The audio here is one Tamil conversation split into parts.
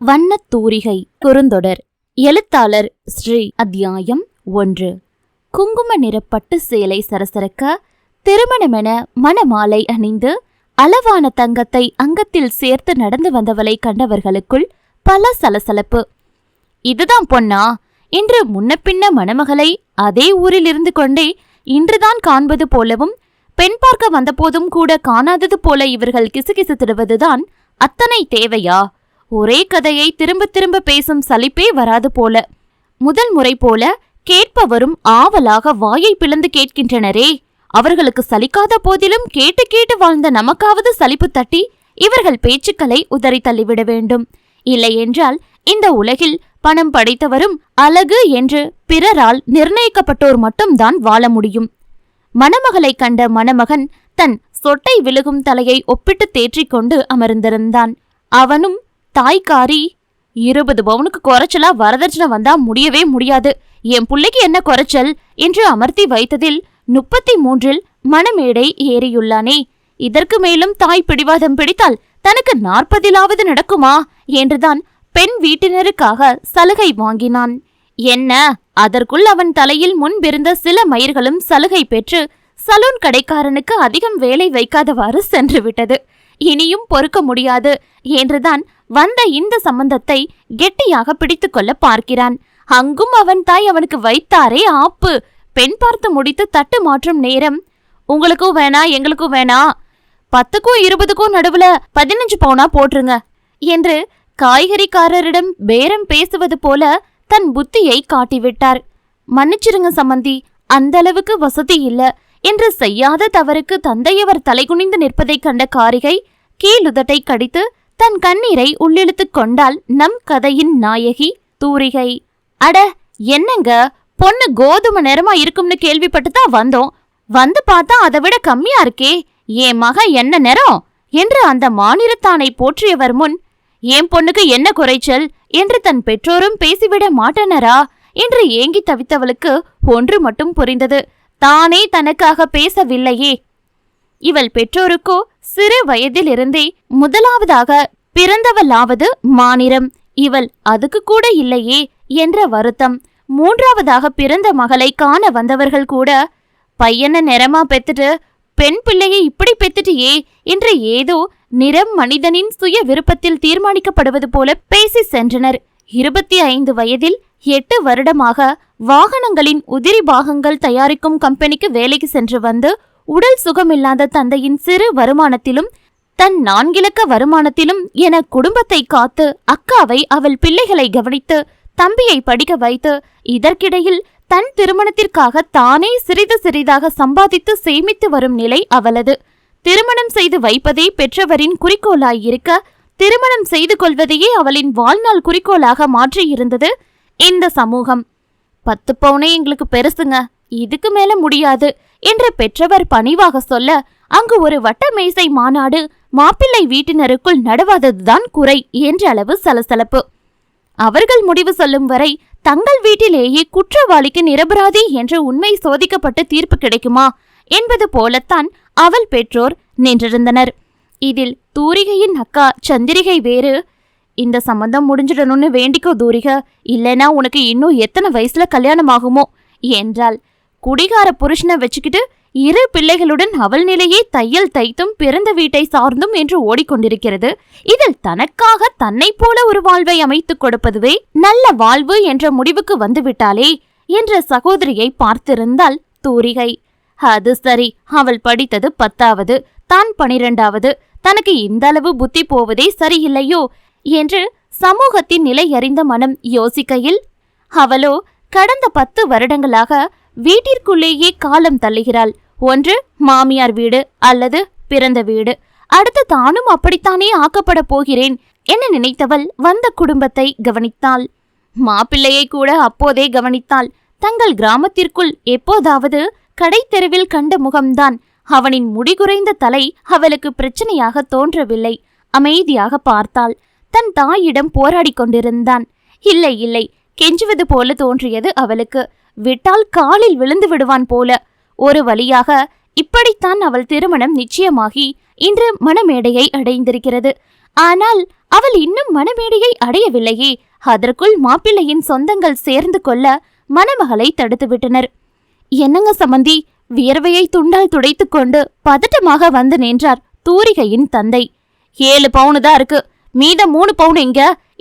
வண்ணத் தூரிகை குறுந்தொடர். எழுத்தாளர் ஸ்ரீ. அத்தியாயம் 1. குங்கும நிற பட்டு சேலை சரசரக்க, திருமணமென மணமாலை அணிந்து அளவான தங்கத்தை அங்கத்தில் சேர்த்து நடந்து வந்தவளை கண்டவர்களுக்குள் பல சலசலப்பு. இதுதான் பொன்னா? இன்று முன்ன பின்ன மணமகளை அதே ஊரில் இருந்து கொண்டே இன்றுதான் காண்பது போலவும், பெண் பார்க்க வந்தபோதும் கூட காணாதது போல இவர்கள் கிசுகிசுத்திடுவதுதான் அத்தனை தேவையா? ஒரே கதையை திரும்ப திரும்ப பேசும் சலிப்பே வராது போல. முதல் முறை போல கேட்பவரும் ஆவலாக வாயை பிளந்து கேட்கின்றனரே, அவர்களுக்கு சலிக்காத போதிலும் கேட்டு கேட்டு வாழ்ந்த நமக்காவது சலிப்பு தட்டி இவர்கள் பேச்சுக்களை உதறி தள்ளிவிட வேண்டும். இல்லையென்றால் இந்த உலகில் பணம் படைத்தவரும் அழகு என்று பிறரால் நிர்ணயிக்கப்பட்டோர் மட்டும்தான் வாழ முடியும். மணமகளை கண்ட மணமகன் தன் சொட்டை விழுகும் தலையை ஒப்பிட்டு தேற்றிக்கொண்டு அமர்ந்திருந்தான். அவனும் தாய்க்காரி, 20 பவுனுக்கு குறைச்சலா வரதட்சணை வந்தா முடியவே முடியாது, என் பிள்ளைக்கு என்ன குறைச்சல் என்று அமர்த்தி வைத்ததில் 33இல் மணமேடை ஏறியுள்ளானே. இதற்கு மேலும் தாய் பிடிவாதம் பிடித்தால் தனக்கு 40இலாவது நடக்குமா என்றுதான் பெண் வீட்டினருக்காக சலுகை வாங்கினான். என்ன, அதற்குள் அவன் தலையில் முன்பிருந்த சில மயிர்களும் சலுகை பெற்று சலூன் கடைக்காரனுக்கு அதிகம் வேலை வைக்காதவாறு சென்று விட்டது. இனியும் பொறுக்க முடியாது என்றுதான் வந்த இந்த சம்பந்தத்தை கெட்டியாக பிடித்து கொள்ள பார்க்கிறான். அங்கும் அவன் தாய் அவனுக்கு வைத்தாரே ஆப்பு. பெண் பார்த்து முடித்து தட்டு மாற்றும் நேரம். உங்களுக்கும் வேணா எங்களுக்கும் வேணா, 10க்கும் 20க்கும் நடுவுல 15 பவுனா போட்டுருங்க என்று காய்கறிக்காரரிடம் பேரம் பேசுவது போல தன் புத்தியை காட்டிவிட்டார். மன்னிச்சிருங்க சம்பந்தி, அந்த அளவுக்கு வசதி இல்ல என்று செய்யாத தவறுக்கு தந்தையவர் தலைகுனிந்து நிற்பதை கண்ட காரிகை கீழுதட்டை கடித்து தன் கண்ணீரை உள்ளிழுத்துக் கொண்டாள் நம் கதையின் நாயகி தூரிகை. அட என்னங்க, பொண்ணு கோதுமை நிறமா இருக்கும்னு கேள்விப்பட்டுதான் வந்தோம். வந்து பார்த்தா அதை விட கம்மியா இருக்கே, என் மக என்ன நிறம் என்று அந்த மாநிலத்தானை போற்றியவர் முன், என் பொண்ணுக்கு என்ன குறைச்சல் என்று தன் பெற்றோரும் பேசிவிட மாட்டனரா என்று ஏங்கி தவித்தவளுக்கு ஒன்று மட்டும் புரிந்தது. தானே தனக்காக பேசவில்லையே. இவள் பெற்றோருக்கோ சிறு வயதிலிருந்தே முதலாவதாக பிறந்தவளாவது மாநிலம், இவள் அதுக்கு கூட இல்லையே என்ற வருத்தம். மூன்றாவதாக பிறந்த மகளை காண வந்தவர்கள் கூட, பையனை நிறமா பெத்துட்டு பெண் பிள்ளையை இப்படி பெத்துட்டியே என்று ஏதோ நிறம் மனிதனின் சுய விருப்பத்தில் தீர்மானிக்கப்படுவது போல பேசி சென்றனர். 25 வயதில் 8 வருடமாக வாகனங்களின் உதிரி பாகங்கள் தயாரிக்கும் கம்பெனிக்கு வேலைக்கு சென்று வந்து உடல் சுகமில்லாத தந்தையின் சிறு வருமானத்திலும் தன் 4 இலக்க வருமானத்திலும் என குடும்பத்தை காத்து அக்காவை அவள் பிள்ளைகளை கவனித்து தம்பியை படிக்க வைத்து இதற்கிடையில் தன் திருமணத்திற்காக தானே சிறிது சிறிதாக சம்பாதித்து சேமித்து வரும் நிலை அவளது. திருமணம் செய்து வைப்பதே பெற்றவரின் குறிக்கோளாயிருக்க, திருமணம் செய்து கொள்வதையே அவளின் வாழ்நாள் குறிக்கோளாக மாற்றியிருந்தது இந்த சமூகம். 10 பவுனே எங்களுக்கு பெருசுங்க, இதுக்கு மேல முடியாது என்று பெற்றவர் பணிவாக சொல்ல, அங்கு ஒரு வட்ட மேசை மாநாடு மாப்பிள்ளை வீட்டினருக்குள் நடவாததுதான் குறை என்ற அளவு சலசலப்பு. அவர்கள் முடிவு சொல்லும் வரை தங்கள் வீட்டிலேயே குற்றவாளிக்கு நிரபராதி என்ற உண்மை சோதிக்கப்பட்டு தீர்ப்பு கிடைக்குமா என்பது போலத்தான் அவள் பெற்றோர் நின்றிருந்தனர். இதில் தூரிகையின் அக்கா சந்திரிகை வேறு, இந்த சம்பந்தம் முடிஞ்சிடணும்னு வேண்டிக்கோ தூரிக, இல்லைனா உனக்கு இன்னும் எத்தனை வயசுல கல்யாணம் ஆகுமோ என்றாள். குடிகார புருஷனை வச்சுக்கிட்டு 2 பிள்ளைகளுடன் அவள் நிலையே தையல் தைத்தும் பிறந்த வீட்டை சார்ந்தும் என்று ஓடிக்கொண்டிருக்கிறது. இதில் தனக்காக தன்னை போல ஒரு வாழ்வை அமைத்துக் கொடுப்பதுவே நல்ல வாழ்வு என்ற முடிவுக்கு வந்துவிட்டாளே என்ற சகோதரியை பார்த்திருந்தாள் தூரிகை. அது சரி, அவள் படித்தது 10வது, தான் 12வது, தனக்கு இந்த அளவு புத்தி போவதே சரியில்லையோ என்று சமூகத்தின் நிலை அறிந்த மனம் யோசிக்கையில், அவளோ கடந்த 10 வருடங்களாக வீட்டிற்குள்ளேயே காலம் தள்ளுகிறாள். ஒன்று மாமியார் வீடு அல்லது பிறந்த வீடு, அடுத்து தானும் அப்படித்தானே ஆக்கப்பட போகிறேன் என நினைத்தவள் வந்த குடும்பத்தை கவனித்தாள். மாப்பிள்ளையை கூட அப்போதே கவனித்தாள். தங்கள் கிராமத்திற்குள் எப்போதாவது கடை தெருவில் கண்ட முகம்தான். அவனின் முடிகுறைந்த தலை அவளுக்கு பிரச்சனையாக தோன்றவில்லை. அமைதியாக பார்த்தாள். தன் தாயிடம் போராடி கொண்டிருந்தான். இல்லை இல்லை, கெஞ்சுவது போல தோன்றியது அவளுக்கு. விட்டால் காலில் விழுந்து விடுவான் போல. ஒரு வழியாக இப்படித்தான் அவள் திருமணம் நிச்சயமாகி இன்று மணமேடையை அடைந்திருக்கிறது. ஆனால் அவள் இன்னும் மணமேடையை அடையவில்லையே. அதற்குள் மாப்பிள்ளையின் சொந்தங்கள் சேர்ந்து கொள்ள மணமகளை தடுத்து விட்டனர். என்னங்க சம்பந்தி? வியர்வையை துண்டால் துடைத்து கொண்டு பதட்டமாக வந்து நின்றார் தூரிகையின் தந்தை. 7 பவுனு தான் இருக்கு, மீத 3 பவுன் எங்க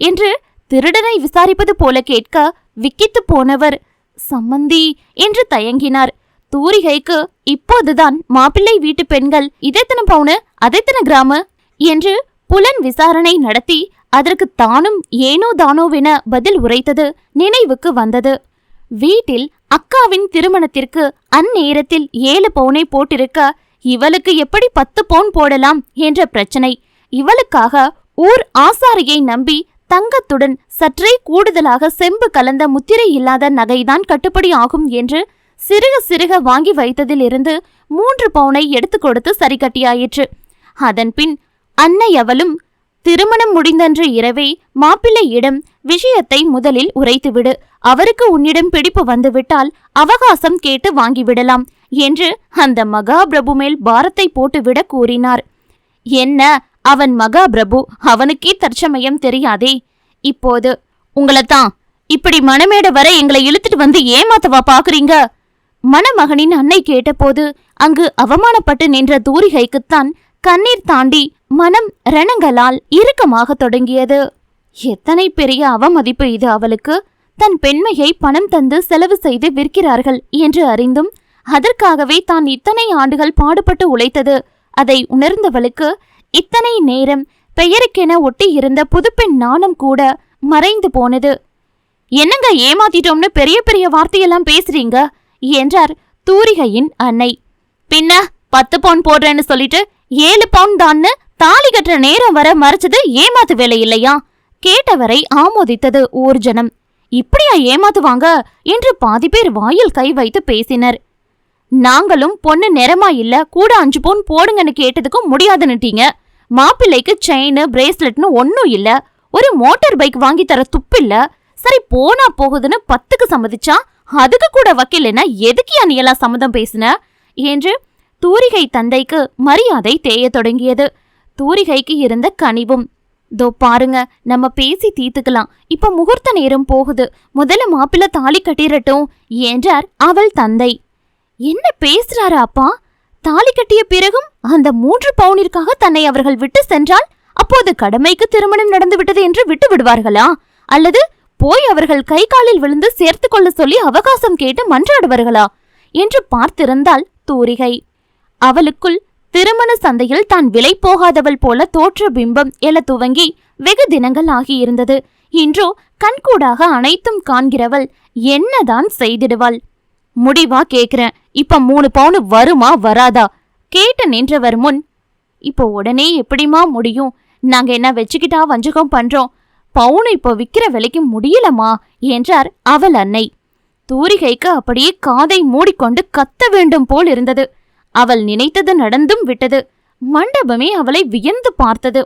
என்று திருடனை விசாரிப்பது போல கேட்க விக்கித்து போனவர் சம்மந்தி என்று தயங்கினார். தூரிகைக்கு இப்போதுதான் மாப்பிள்ளை வீட்டு பெண்கள் இதெத்தனை பவுனு அதெத்தனை கிராமு என்று புலன் விசாரணை நடத்தி அதற்கு தானும் ஏனோ தானோவென பதில் உரைத்தது நினைவுக்கு வந்தது. வீட்டில் அக்காவின் திருமணத்திற்கு அந்நேரத்தில் 7 பவுனை போட்டிருக்க இவளுக்கு எப்படி 10 பவுன் போடலாம் என்ற பிரச்சனை. இவளுக்காக ஊர் ஆசாரியை நம்பி தங்கத்துடன் சற்றே கூடுதலாக செம்பு கலந்த முத்திரை இல்லாத நகைதான் கட்டுப்படி ஆகும் என்று சிறுக சிறுக வாங்கி வைத்ததிலிருந்து 3 பவுனை எடுத்து கொடுத்து சரி கட்டியாயிற்று. அதன்பின் அன்னை அவளும் திருமணம் முடிந்தன்று இரவே மாப்பிள்ளையிடம் விஷயத்தை முதலில் உரைத்துவிடு, அவருக்கு உன்னிடம் பிடிப்பு வந்துவிட்டால் அவகாசம் கேட்டு வாங்கிவிடலாம் என்று அந்த மகாபிரபு மேல் பாரத்தை போட்டுவிட கூறினார். என்ன அவன் மகாபிரபு, அவனுக்கே தற்சமயம் தெரியாதே. இப்போது உங்களைத்தான் இப்படி மணமேட வர எங்களை இழுத்துட்டு வந்து ஏமாத்தவா பாக்குறீங்க? மணமகனின் அன்னை கேட்டபோது அங்கு அவமானப்பட்டு நின்ற தூரிகைக்குத்தான் கண்ணீர் தாண்டி மனம் ரணங்களால் இறுக்கமாக தொடங்கியது. எத்தனை பெரிய அவமதிப்பு இது அவளுக்கு! தன் பெண்மையை பணம் தந்து செலவு செய்து விற்கிறார்கள் என்று அறிந்தும் அதற்காகவே தான் இத்தனை ஆண்டுகள் பாடுபட்டு உழைத்தது அதை உணர்ந்தவளுக்கு இத்தனை நேரம் பெயருக்கென ஒட்டி இருந்த புதுப்பெண் நாணம் கூட மறைந்து போனது. என்னங்க ஏமாத்திட்டோம்னு பெரிய பெரிய வார்த்தையெல்லாம் பேசுறீங்க என்றார் தூரிகையின் அன்னை. பின்ன 10 பவுன் போடுறேன்னு சொல்லிட்டு 7 பவுன் தான்னு தாலி கட்டுற நேரம் வர மறைச்சது ஏமாத்து வேலை இல்லையா? கேட்டவரை ஆமோதித்தது ஊர் ஜனம். இப்படியா ஏமாத்துவாங்க என்று பாதி பேர் வாயில் கை வைத்து பேசினர். நாங்களும் பொண்ணு நிறமா இல்ல கூட 5 பவுன் போடுங்கன்னு கேட்டதுக்கும் முடியாதுன்னுட்டீங்க. மாப்பிள்ளைக்கு செயின் பிரேஸ்லெட்னு ஒன்னும் இல்ல, ஒரு மோட்டார் பைக் வாங்கி தர துப்பில்ல. சரி போனா போகுதுன்னு 10க்கு சம்மதிச்சா அதுக்கு கூட வக்கீல்னா எதுக்கியா நீ எல்லாம் சம்மதம் பேசுன என்று தூரிகை தந்தைக்கு மரியாதை தேய தொடங்கியது. தூரிகைக்கு இருந்த கனிவும், தோ பாருங்க நம்ம பேசி தீர்த்துக்கலாம், இப்ப முகூர்த்த நேரம் போகுது, முதல்ல மாப்பிள்ளை தாலி கட்டிரட்டும் என்றார் அவள் தந்தை. என்ன பேசுறாரு அப்பா? தாலி கட்டிய பிறகும் அந்த 3 பவுனிற்காக தன்னை அவர்கள் விட்டு சென்றால் அப்போது கடமைக்கு திருமணம் நடந்து விட்டது என்று விட்டு விடுவார்களா? அல்லது போய் அவர்கள் கை காலில் விழுந்து சேர்த்து கொள்ள சொல்லி அவகாசம் கேட்டு மன்றாடுவார்களா என்று பார்த்திருந்தாள் தூரிகை. அவளுக்குள் திருமண சந்தையில் தான் விலை போகாதவள் போல தோற்ற பிம்பம் எழ துவங்கி வெகு தினங்கள் ஆகியிருந்தது. இன்றோ கண்கூடாக அனைத்தும் காண்கிறவள் என்னதான் செய்திடுவாள்? முடிவா கேக்குறேன், இப்ப 3 பவுன் வருமா வராதா? கேட்டு நின்றவர் முன், இப்போ உடனே எப்படிமா முடியும்? நாங்க என்ன வச்சுக்கிட்டா வஞ்சகம் பண்றோம்? பவுன் இப்போ விக்கிற விலைக்கு முடியலமா என்றார் அவள் அன்னை. தூரிகைக்கு அப்படியே காதை மூடிக்கொண்டு கத்த வேண்டும் போல் இருந்தது. அவள் நினைத்தது நடந்தும் விட்டது. மண்டபமே அவளை வியந்து பார்த்தது.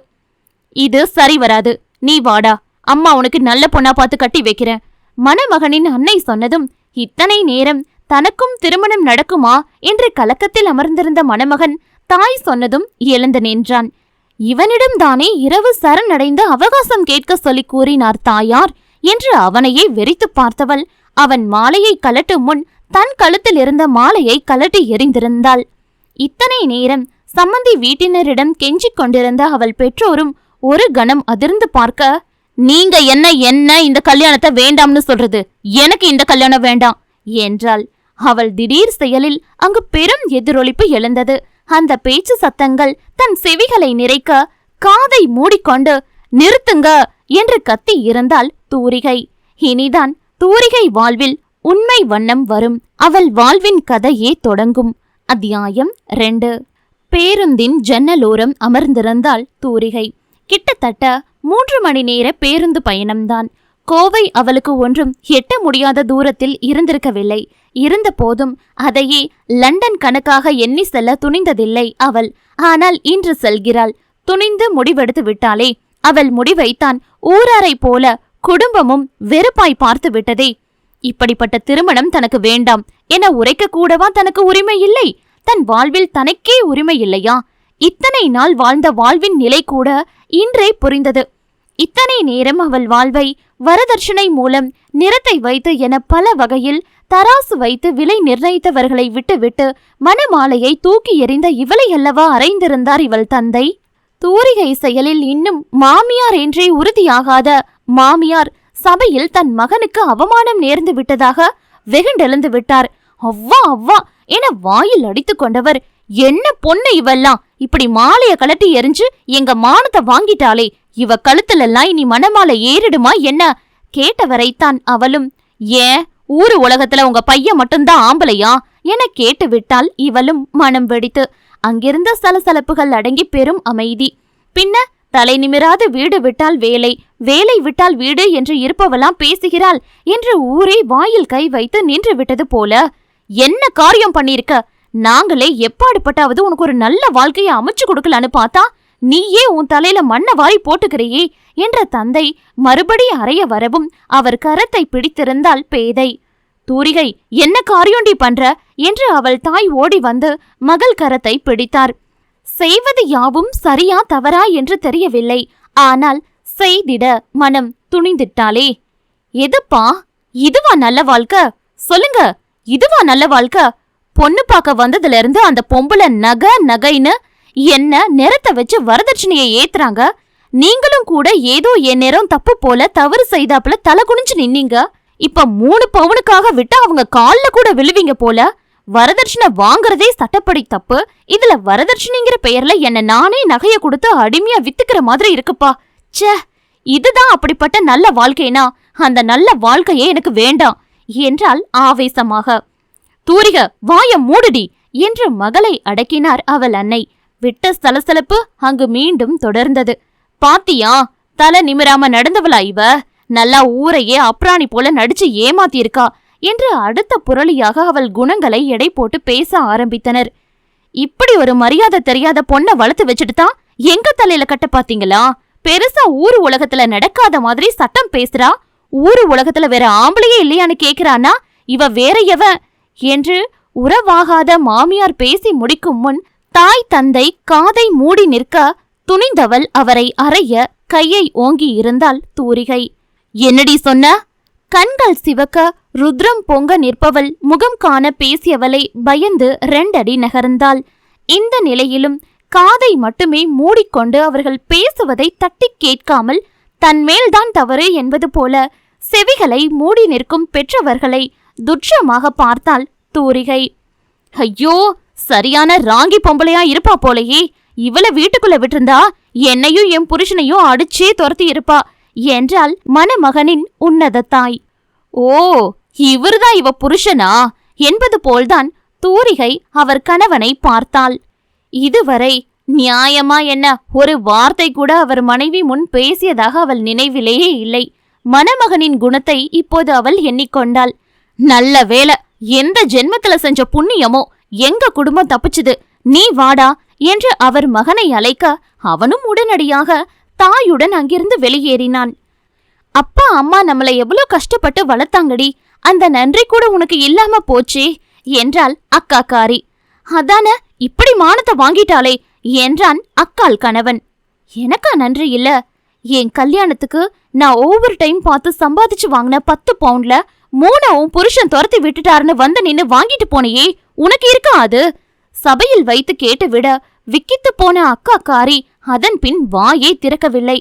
இது சரி வராது, நீ வாடா, அம்மா உனக்கு நல்ல பொண்ணா பார்த்து கட்டி வைக்கிறேன். மணமகனின் அன்னை சொன்னதும் இத்தனை நேரம் தனக்கும் திருமணம் நடக்குமா என்று கலக்கத்தில் அமர்ந்திருந்த மணமகன் தாய் சொன்னதும் எழுந்து நின்றான். இவனிடம் தானே இரவு சரணடைந்து அவகாசம் கேட்க சொல்லி கூறினார் தாயார் என்று அவனையே வெறித்து பார்த்தவள் அவன் மாலையை கலட்டும் முன் தன் கழுத்தில் இருந்த மாலையை கலட்டி எறிந்திருந்தாள். இத்தனை நேரம் சம்மந்தி வீட்டினரிடம் கெஞ்சிக் கொண்டிருந்த அவள் பெற்றோரும் ஒரு கணம் அதிர்ந்து பார்க்க, நீங்க என்ன இந்த கல்யாணத்தை வேண்டாம்னு சொல்றது? எனக்கு இந்த கல்யாணம் வேண்டாம் என்றாள். அவள் திடீர் செயலில் அங்கு பெரும் எதிரொலிப்பு எழுந்தது. அந்த பேச்சு சத்தங்கள் தன் செவிகளை நிறைக்க காதை மூடிக்கொண்டு நிறுத்துங்க என்று கத்தி இருந்தாள் தூரிகை. இனிதான் தூரிகை வாழ்வில் உண்மை வண்ணம் வரும். அவள் வாழ்வின் கதையே தொடங்கும். அத்தியாயம் 2. பேருந்தின் ஜன்னலோரம் அமர்ந்திருந்தாள் தூரிகை. கிட்டத்தட்ட 3 மணி நேர பேருந்து பயணம்தான். கோவை அவளுக்கு ஒன்றும் எட்ட முடியாத தூரத்தில் இருந்திருக்கவில்லை. இருந்த போதும் அதையே லண்டன் கணக்காக எண்ணி செல்ல துணிந்ததில்லை அவள். ஆனால் இன்று செல்கிறாள். துணிந்து முடிவெடுத்து விட்டாளே. அவள் முடிவைத்தான் ஊராரை போல குடும்பமும் வெறுப்பாய் பார்த்து விட்டதே. இப்படிப்பட்ட திருமணம் தனக்கு வேண்டாம் என உரைக்க கூடவா தனக்கு உரிமை இல்லை? தன் வாழ்வில் தனக்கே உரிமை இல்லையா? இத்தனை நாள் வாழ்ந்த வாழ்வின் நிலை கூட இன்றே புரிந்தது. இத்தனை நேரம் அவள் வாழ்வை வரதட்சணை மூலம், நிறத்தை வைத்து என பல வகையில் தராசு வைத்து விலை நிர்ணயித்தவர்களை விட்டுவிட்டு மணமாலையை தூக்கி எறிந்த இவளை அல்லவா அறைந்திருந்தார் இவள் தந்தை. தூரிகை செயலில் இன்னும் மாமியார் என்றே உறுதியாகாத மாமியார் சபையில் தன் மகனுக்கு அவமானம் நேர்ந்து விட்டதாக வெகுண்டெழுந்து விட்டார். அவ்வா அவ்வா என வாயில் அடித்து கொண்டவர், என்ன பொண்ணு இவெல்லாம், இப்படி மாலைய கலட்டி எரிஞ்சு எங்க மானத்தை வாங்கிட்டாளே, இவ கழுத்துலெல்லாம் இனி மணமாலை ஏறிடுமா என்ன? கேட்டவரைத்தான் அவளும், ஏன் ஊரு உலகத்துல உங்க பையன் மட்டும்தான் ஆம்பளையா என கேட்டு விட்டால் இவளும் மனம் வெடித்து. அங்கிருந்த சலசலப்புகள் அடங்கி பெரும் அமைதி. பின்ன தலை நிமிராது வீடு விட்டால் வேலை, வேலை விட்டால் வீடு என்று இருப்பவெல்லாம் பேசுகிறாள் என்று ஊரே வாயில் கை வைத்து நின்று விட்டது போல. என்ன காரியம் பண்ணிருக்க? நாங்களே எப்பாடுபட்டாவது உனக்கு ஒரு நல்ல வாழ்க்கையை அமைச்சு கொடுக்கலான்னு பார்த்தா நீயே உன் தலையில மண்ணை வாரி போட்டுக்கிறையே என்ற தந்தை மறுபடி அறைய வரவும் அவர் கரத்தை பிடித்திருந்தாள் பேதை. தூரிகை, என்ன காரியண்டி பண்ற என்று அவள் தாய் ஓடி வந்து மகள் கரத்தை பிடித்தார். செய்வது யாவும் சரியா தவறா என்று தெரியவில்லை. ஆனால் செய்திட மனம் துணிந்திட்டாளே. எதுப்பா, இதுவா நல்ல வாழ்க்கை? சொல்லுங்க, இதுவா நல்ல வாழ்க்கை? பொண்ணு பார்க்க வந்ததுல இருந்து அந்த பொம்பளை நகைன்னு என்ன நிறத்தை வச்சு வரதட்சணையை ஏத்துறாங்க. நீங்களும் கூட ஏதோ என் நேரம் தப்பு போல தவறு செய்தாப்புல தலை குனிஞ்சு நின்னீங்க. இப்ப 3 பவுனுக்காக விட்டு அவங்க கால்ல கூட விழுவீங்க போல. வரதட்சணை வாங்குறதே சட்டப்படி தப்பு. இதுல வரதட்சணைங்கிற பெயர்ல என்ன நானே நகைய கொடுத்து அடிமையா வித்துக்கிற மாதிரி இருக்குப்பா. ச்சே, இதுதான் அப்படிப்பட்ட நல்ல வாழ்க்கைனா அந்த நல்ல வாழ்க்கையே எனக்கு வேண்டாம் என்றாள் ஆவேசமாக. தூரிக, வாய மூடுடி என்று மகளை அடக்கினார் அவள் அன்னை. விட்ட சலசலப்பு அங்கு மீண்டும் தொடர்ந்தது. பாத்தியா, தலை நிமிராம நடந்தவளா இவ? நல்லா ஊரையே அப்ராணி போல நடிச்சு ஏமாத்தியிருக்கா என்று அடுத்த புரளியாக அவள் குணங்களை எடை போட்டு பேச ஆரம்பித்தனர். இப்படி ஒரு மரியாதை தெரியாத பொண்ணை வளர்த்து வச்சுட்டு தான் எங்க தலையில கட்ட பாத்தீங்களா? பெருசா ஊரு உலகத்துல நடக்காத மாதிரி சட்டம் பேசுறா. ஊரு உலகத்துல வேற ஆம்பளையே இல்லையான்னு கேக்குறானா இவ வேற எவ என்று உறவாகாத மாமியார் பேசி முடிக்கும் முன் தாய் தந்தை காதை மூடி நிற்க துணிந்தவள் அவரை அறைய கையை ஓங்கி இருந்தாள் தூரிகை. என்னடி சொன்ன? கண்கள் சிவக்க ருத்ரம் பொங்க நிற்பவள் முகம் காண பேசியவளை பயந்து 2 அடி நகர்ந்தாள். இந்த நிலையிலும் காதை மட்டுமே மூடிக்கொண்டு அவர்கள் பேசுவதை தட்டி கேட்காமல் தன்மேல்தான் தவறு என்பது போல செவிகளை மூடி நிற்கும் பெற்றவர்களை துட்சமாக பார்த்தாள் தூரிகை. ஐயோ, சரியான ராங்கி பொம்பளையா இருப்பா போலையே. இவள வீட்டுக்குள்ள விட்டிருந்தா என்னையும் என் புருஷனையும் அடிச்சே துரத்தி இருப்பா என்றாள் மணமகனின் உன்னத தாய். ஓ, இவர்தான் இவ புருஷனா என்பது போல்தான் தூரிகை அவர் கணவனை பார்த்தாள். இதுவரை நியாயமா என்ன ஒரு வார்த்தை கூட அவர் மனைவி முன் பேசியதாக அவள் நினைவிலேயே இல்லை. மணமகனின் குணத்தை இப்போது அவள் எண்ணிக்கொண்டாள். நல்ல வேலை, எந்த ஜென்மத்துல செஞ்ச புண்ணியமோ எங்க குடும்பம் தப்பிச்சுது, நீ வாடா என்று அவர் மகனை அழைக்க அவனும் உடனடியாக தாயுடன் அங்கிருந்து வெளியேறினான். அப்பா அம்மா நம்மளை எவ்வளவு கஷ்டப்பட்டு வளர்த்தாங்கடி, அந்த நன்றி கூட உனக்கு இல்லாம போச்சே என்றாள் அக்காக்காரி. அதான இப்படி மானத்தை வாங்கிட்டாளே என்றான் அக்காள் கணவன். எனக்கா நன்றி இல்ல? என் கல்யாணத்துக்கு நான் ஓவர் டைம் பார்த்து சம்பாதிச்சு வாங்கின 10 பவுண்ட்ல 3 புருஷன் துரத்தி விட்டுட்டாருன்னு வந்து நின்னு வாங்கிட்டு போனையே, உனக்கு இருக்கா அது? சபையில் வைத்து கேட்டு விட விக்கித்து போன அக்காக்காரி அதன் பின் வாயே திறக்கவில்லை.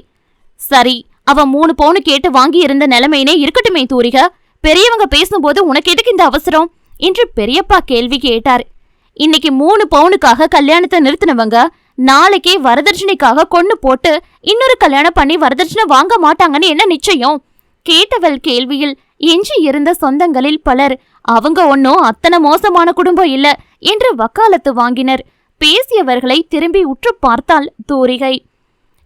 சரி, அவ 3 பவுன் கேட்டு வாங்கி இருந்த நிலைமையினே இருக்கட்டுமே தூரிக, பெரியவங்க பேசும்போது உனக்கு எதுக்கு இந்த அவசரம் என்று பெரியப்பா கேள்வி கேட்டார். இன்னைக்கு 3 பவுனுக்காக கல்யாணத்தை நிறுத்தினவங்க நாளைக்கே வரதட்சணைக்காக கொன்னு போட்டு இன்னொரு கல்யாணம் பண்ணி வரதட்சணை வாங்க மாட்டாங்கன்னு என்ன நிச்சயம்? கேட்டவள் கேள்வியில் எஞ்சி இருந்த சொந்தங்களில் பலர் அவங்க ஒன்னும் அத்தனை மோசமான குடும்பம் இல்ல என்று வக்காலத்து வாங்கினர். பேசியவர்களை திரும்பி உற்று பார்த்தாள் தூரிகை.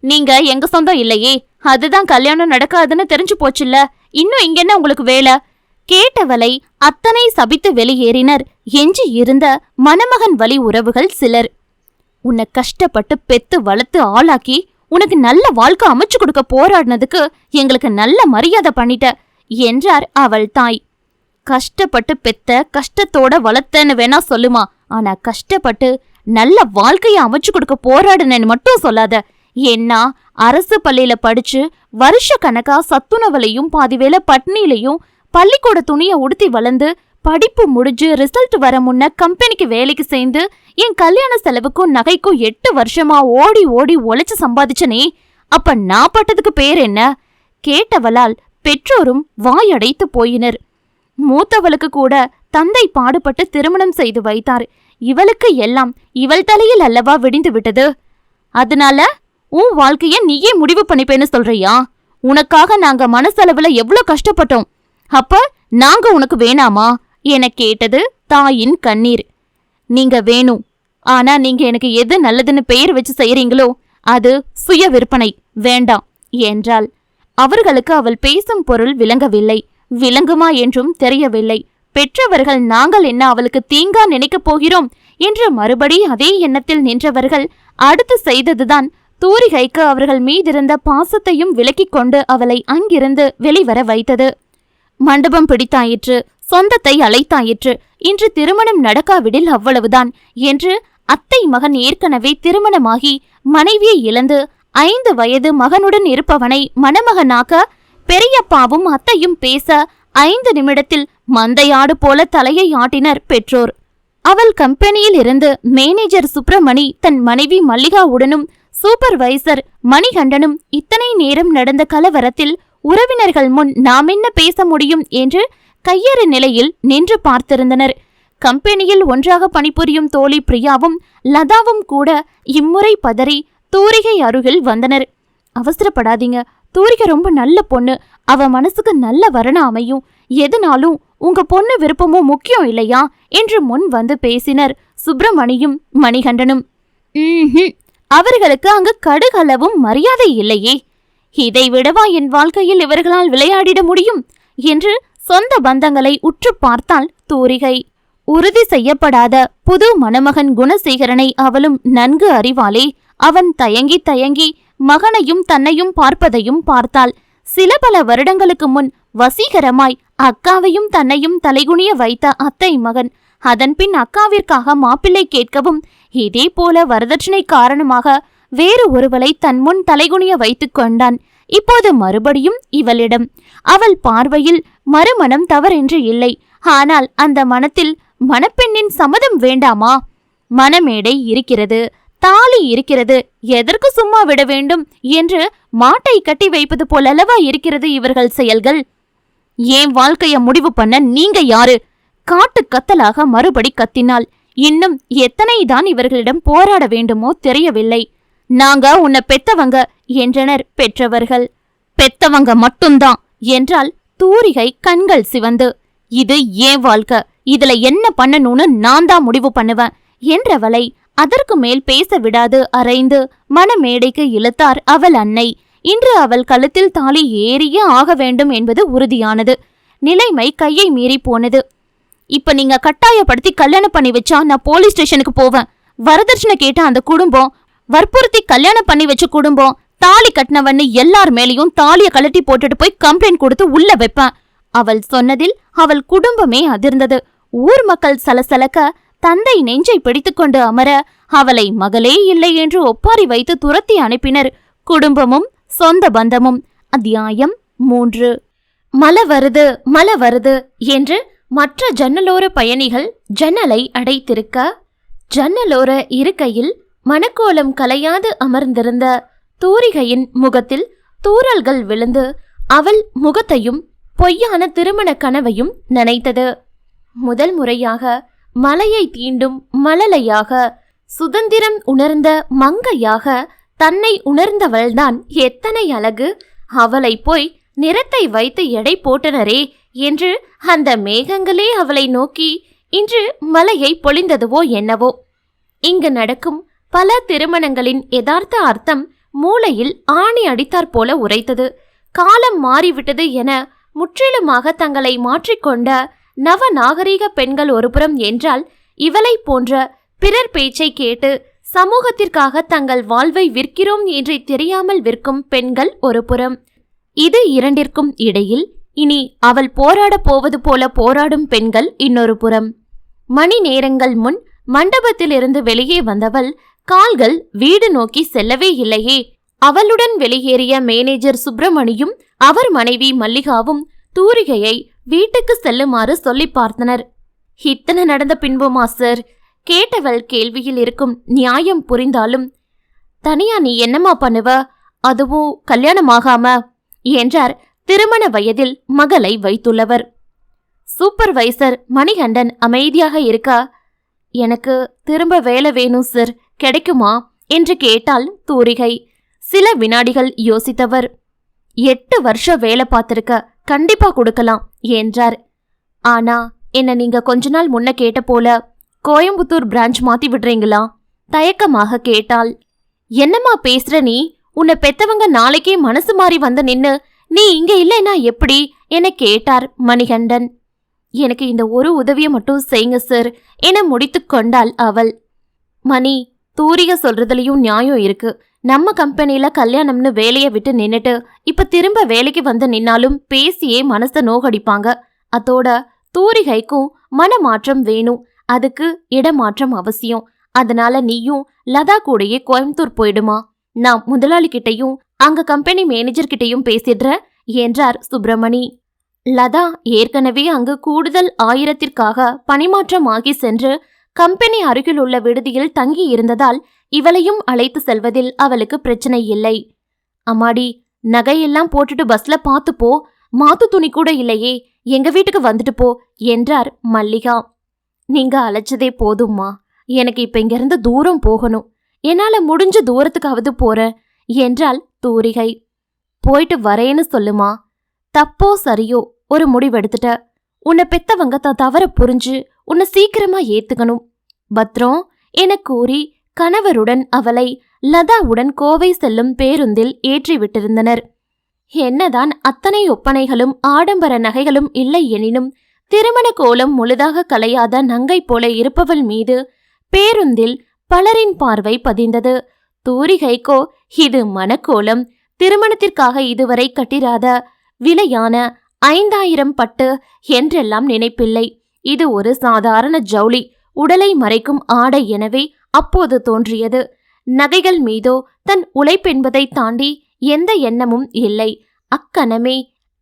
நீங்க எங்க சொந்தம் இல்லையே, அதுதான் கல்யாணம் நடக்காதுன்னு தெரிஞ்சு போச்சுல்ல, இன்னும் இங்க என்ன உங்களுக்கு வேலை? கேட்டவளை அத்தனை சபித்து வெளியேறினர் எஞ்சி இருந்த மணமகன் வழி உறவுகள் சிலர். உன்னை கஷ்டப்பட்டு பெத்து வளர்த்து ஆளாக்கி உனக்கு நல்ல வாழ்க்கை அமைச்சு கொடுக்க போராடினதுக்கு எங்களுக்கு நல்ல மரியாதை பண்ணிட்ட என்றார் அவள் தாய். கஷ்டப்பட்டு பெத்த கஷ்டத்தோட வளர்த்தன்னு வேணா சொல்லுமா, ஆனா கஷ்டப்பட்டு நல்ல வாழ்க்கைய அமைச்சு கொடுக்க போராடுனேன்னு மட்டும் சொல்லாத. ஏன்னா அரசு பள்ளியில படிச்சு வருஷ கணக்கா சத்துணவுலையும் பாதிவேளை பட்னிலையும் பள்ளிக்கூட துணிய உடுத்தி வளர்ந்து படிப்பு முடிஞ்சு ரிசல்ட் வர முன்ன கம்பெனிக்கு வேலைக்கு சேர்ந்து என் கல்யாண செலவுக்கும் நகைக்கும் 8 வருஷமா ஓடி ஓடி உழைச்சு சம்பாதிச்சனே. அப்ப நான் பட்டதுக்கு பேர் என்ன? கேட்டவளால் பெற்றோரும் வாயடைத்து போயினர். மூத்தவளுக்கு கூட தந்தை பாடுபட்டு திருமணம் செய்து வைத்தார். இவளுக்கு எல்லாம் இவள் தலையில் அல்லவா விடிந்து விட்டது. அதனால உன் வாழ்க்கைய நீயே முடிவு பண்ணிப்பேன்னு சொல்றியா? உனக்காக நாங்க மனசளவுல எவ்வளவு கஷ்டப்பட்டோம். அப்ப நாங்க உனக்கு வேணாமா என கேட்டது தாயின் கண்ணீர். நீங்க வேணும், ஆனா நீங்க எனக்கு எது நல்லதுன்னு பெயர் வச்சு செய்யறீங்களோ அது சுய விற்பனை, வேண்டாம் என்றாள். அவர்களுக்கு அவள் பேசும் பொருள் விளங்கவில்லை. விளங்குமா என்றும் தெரியவில்லை. பெற்றவர்கள் நாங்கள் என்ன அவளுக்கு தீங்கா நினைக்கப் போகிறோம் என்று மறுபடி அதே எண்ணத்தில் நின்றவர்கள் அடுத்து செய்ததுதான் தூரிகைக்கு அவர்கள் மீதிருந்த பாசத்தையும் விலக்கிக் கொண்டு அவளை அங்கிருந்து வெளிவர வைத்தது. மண்டபம் பிடித்தாயிற்று, சொந்தத்தை அழைத்தாயிற்று. இன்று திருமணம் நடக்காவிடில் அவ்வளவுதான் என்று அத்தை மகன் ஏற்கனவே திருமணமாகி மனைவியை இழந்து 5 வயது மகனுடன் இருப்பவனை மணமகனாக்க பெரியப்பாவும் அத்தையும் பேச 5 நிமிடத்தில் மந்தையாடு போல தலையை ஆட்டினர் பெற்றோர். அவள் கம்பெனியில் இருந்து மேனேஜர் சுப்பிரமணி தன் மனைவி மல்லிகாவுடனும் சூப்பர்வைசர் மணிகண்டனும் இத்தனை நேரம் நடந்த கலவரத்தில் உறவினர்கள் முன் நாம் என்ன பேச முடியும் என்று கையறு நிலையில் நின்று பார்த்திருந்தனர். கம்பெனியில் ஒன்றாக பணிபுரியும் தோழி பிரியாவும் லதாவும் கூட இம்முறை பதறி தூரிகை அருகில் வந்தனர். அவசரப்படாதீங்க, தூரிகை ரொம்ப நல்ல பொண்ணு, அவ மனசுக்கு நல்ல வரணம் அமையும், எதுனாலும் உங்க பொண்ணு விருப்பமும் முக்கியம் இல்லையா என்று முன் வந்து பேசினர் சுப்பிரமணியும் மணிகண்டனும். அவர்களுக்கு அங்கு கடுகளவும் மரியாதை இல்லையே. இதை விடவா என் வாழ்க்கையில் இவர்களால் விளையாடிட முடியும் என்று சொந்த பந்தங்களை உற்று பார்த்தாள் தூரிகை. உறுதி செய்யப்படாத புது மணமகன் குணசேகரனை அவளும் நன்கு அறிவாளே. அவன் தயங்கி தயங்கி மகனையும் தன்னையும் பார்ப்பதையும் பார்த்தாள். சில பல வருடங்களுக்கு முன் வசீகரமாய் அக்காவையும் தன்னையும் தலைகுனிய வைத்த அத்தை மகன் அதன்பின் அக்காவிற்காக மாப்பிள்ளை கேட்கவும் இதே போல வரதட்சணை காரணமாக வேறு ஒருவளை தன் முன் தலைகுனிய வைத்துக் கொண்டான். இப்போது மறுபடியும் இவளிடம். அவள் பார்வையில் மறுமணம் தவறென்று இல்லை. ஆனால் அந்த மனத்தில் மணப்பெண்ணின் சம்மதம் வேண்டாமா? மணமேடை இருக்கிறது, தாலி இருக்கிறது, எதற்கு சும்மா விட வேண்டும் என்று மாட்டை கட்டி வைப்பது போலல்லவா இருக்கிறது இவர்கள் செயல்கள். ஏன் வாழ்க்கைய முடிவு பண்ண நீங்க யாரு? காட்டு கத்தலாக மறுபடி கத்தினாள். இன்னும் எத்தனைதான் இவர்களிடம் போராட வேண்டுமோ தெரியவில்லை. நாங்க உன்னை பெத்தவங்க என்றனர் பெற்றவர்கள். பெத்தவங்க மட்டும்தான் என்றால் தூரிகை கண்கள் சிவந்து. இது ஏன் வாழ்க்கை, இதுல என்ன பண்ணணும்னு நான் தான் முடிவு பண்ணுவேன் என்றவளை அதற்கு மேல் பேச விடாது அரைந்து மணமேடைக்கு இழுத்தார் அவள் அன்னை. இன்று அவள் கழுத்தில் தாலி ஏறியே ஆக வேண்டும் என்பது உறுதியானது. நிலைமை கையை மீறி போனது. இப்ப நீங்க கட்டாயப்படுத்தி கல்யாணம் பண்ணி வச்சா நான் போலீஸ் ஸ்டேஷனுக்கு போவேன். வரதட்சணை கேட்ட அந்த குடும்பம், வற்புறுத்தி கல்யாணம் பண்ணி வச்ச குடும்பம், தாலி கட்டினவன்னு எல்லார் மேலையும் தாலிய கழட்டி போட்டுட்டு போய் கம்ப்ளைண்ட் கொடுத்து உள்ள வைப்பேன். அவள் சொன்னதில் அவள் குடும்பமே அதிர்ந்தது. ஊர் மக்கள் சலசலக்க தந்தை நெஞ்சை பிடித்துக்கொண்டு அமர அவளை மகளே இல்லை என்று ஒப்பாரி வைத்து துரத்தி அனுப்பினர் குடும்பமும் சொந்த பந்தமும். அத்தியாயம் 3. மழை வருது மழை வருது என்று மற்ற ஜன்னலோர பயணிகள் ஜன்னலை அடைத்திருக்க, ஜன்னலோர இருக்கையில் மணக்கோலம் கலையாது அமர்ந்திருந்த தூரிகையின் முகத்தில் தூறல்கள் விழுந்து அவள் முகத்தையும் பொய்யான திருமண கனவையும் நனைத்தது. முதல் முறையாக மலையை தீண்டும் மழலையாக, சுதந்திரம் உணர்ந்த மங்கையாக தன்னை உணர்ந்தவள்தான் எத்தனை அழகு. அவளை போய் நிறத்தை வைத்து எடை போட்டனரே என்று அந்த மேகங்களே அவளை நோக்கி இன்று மலையை பொழிந்ததுவோ என்னவோ. இங்கு நடக்கும் பல திருமணங்களின் யதார்த்த அர்த்தம் மூளையில் ஆணி அடித்தாற் போல உரைத்தது. காலம் மாறிவிட்டது என முற்றிலுமாக தங்களை மாற்றிக்கொண்ட நவநாகரிக பெண்கள் ஒருபுறம் என்றால், இவளை போன்ற பிறர் பேச்சை கேட்டு சமூகத்திற்காக தங்கள் வாழ்வை விற்கிறோம் என்று தெரியாமல் விற்கும் பெண்கள் ஒரு புறம். இது இரண்டிற்கும் இடையில் இனி அவள் போராடப் போவது போல போராடும் பெண்கள் இன்னொரு புறம். மணி நேரங்கள் முன் மண்டபத்திலிருந்து வெளியே வந்தவள் கால்கள் வீடு நோக்கி செல்லவே இல்லையே. அவளுடன் வெளியேறிய மேனேஜர் சுப்பிரமணியும் அவர் மனைவி மல்லிகாவும் தூரிகையை வீட்டுக்கு செல்லுமாறு சொல்லி பார்த்தனர். இத்தனை நடந்த பின்புமா சார்? கேட்டவள் கேள்வியில் இருக்கும் நியாயம் புரிந்தாலும், தனியா நீ என்னமா பண்ணுவ, அதுவும் கல்யாணமாகாம என்றார் திருமண வயதில் மகளை வைத்துள்ளவர். சூப்பர்வைசர் மணிகண்டன் அமைதியாக இருக்கா. எனக்கு திரும்ப வேலை வேணும் சார், கிடைக்குமா என்று கேட்டாள் தூரிகை. சில வினாடிகள் யோசித்தவர், 8 வருஷம் வேலை பார்த்திருக்க, கண்டிப்பா கொடுக்கலாம் என்றார். ஆனா என்ன நீங்க கொஞ்ச நாள் முன்ன கேட்ட போல கோயம்புத்தூர் பிரான்ச் மாத்தி விடுறீங்களா? தயக்கமாக கேட்டாள். என்னம்மா பேசுற நீ? உன்னை பெத்தவங்க நாளைக்கே மனசு மாறி வந்து நின்னு நீ இங்க இல்லைன்னா எப்படி என கேட்டார் மணிகண்டன். எனக்கு இந்த ஒரு உதவியை மட்டும் செய்யுங்க சார் என முடித்து கொண்டாள் அவள். மணி, தூரிக சொல்றதுலயும் நியாயம் இருக்கு. நம்ம கம்பெனில கல்யாணம்னு வேலையை விட்டு நின்னுட்டு இப்ப திரும்ப வேலைக்கு வந்து நின்னாலும் பேசியே மனச நோகடிப்பாங்க. அதோட தூரிகைக்கும் மனமாற்றம் வேணும், அதுக்கு இடமாற்றம் அவசியம். அதனால நீயும் லதா கூடயே கோயம்புத்தூர் போயிடுமா. நான் முதலாளி கிட்டையும் அங்க கம்பெனி மேனேஜர் கிட்டையும் பேசிடுற என்றார் சுப்பிரமணி. லதா ஏற்கனவே அங்கு கூடுதல் 1000ற்காக பணிமாற்றமாகி சென்று கம்பெனி அருகில் உள்ள விடுதியில் தங்கி இருந்ததால் இவளையும் அழைத்து செல்வதில் அவளுக்கு பிரச்சனை இல்லை. அம்மாடி, நகையெல்லாம் போட்டுட்டு பஸ்ல பாத்துப்போ, மாத்து துணி கூட இல்லையே, எங்க வீட்டுக்கு வந்துட்டு போ என்றார் மல்லிகா. நீங்க அழைச்சதே போதும்மா, எனக்கு இப்ப இங்கிருந்து தூரம் போகணும், என்னால முடிஞ்ச தூரத்துக்காவது போறேன் என்றாள் தூரிகை. போயிட்டு வரேன்னு சொல்லுமா. தப்போ சரியோ ஒரு முடிவெடுத்துட்ட. உன்னை பெத்தவங்க தவற புரிஞ்சு உன்னை சீக்கிரமா ஏத்துக்கணும். பத்ரம் என கூறி கணவருடன் அவளை லதாவுடன் கோவை செல்லும் பேருந்தில் ஏற்றி விட்டிருந்தனர். என்னதான் அத்தனை ஒப்பனைகளும் ஆடம்பர நகைகளும் இல்லை எனினும் திருமண கோலம் முழுதாக கலையாத நங்கை போல இருப்பவள் மீது பேருந்தில் பலரின் பார்வை பதிந்தது. தூரிகைக்கோ இது மனக்கோலம். திருமணத்திற்காக இதுவரை கட்டிராத விலையான 5000 பட்டு என்றெல்லாம் நினைப்பில்லை. இது ஒரு சாதாரண ஜவுளி, உடலை மறைக்கும் ஆடை எனவே அப்போது தோன்றியது. நகைகள் மீதோ தன் உழைப்பென்பதை தாண்டி எந்த எண்ணமும் இல்லை. அக்கணமே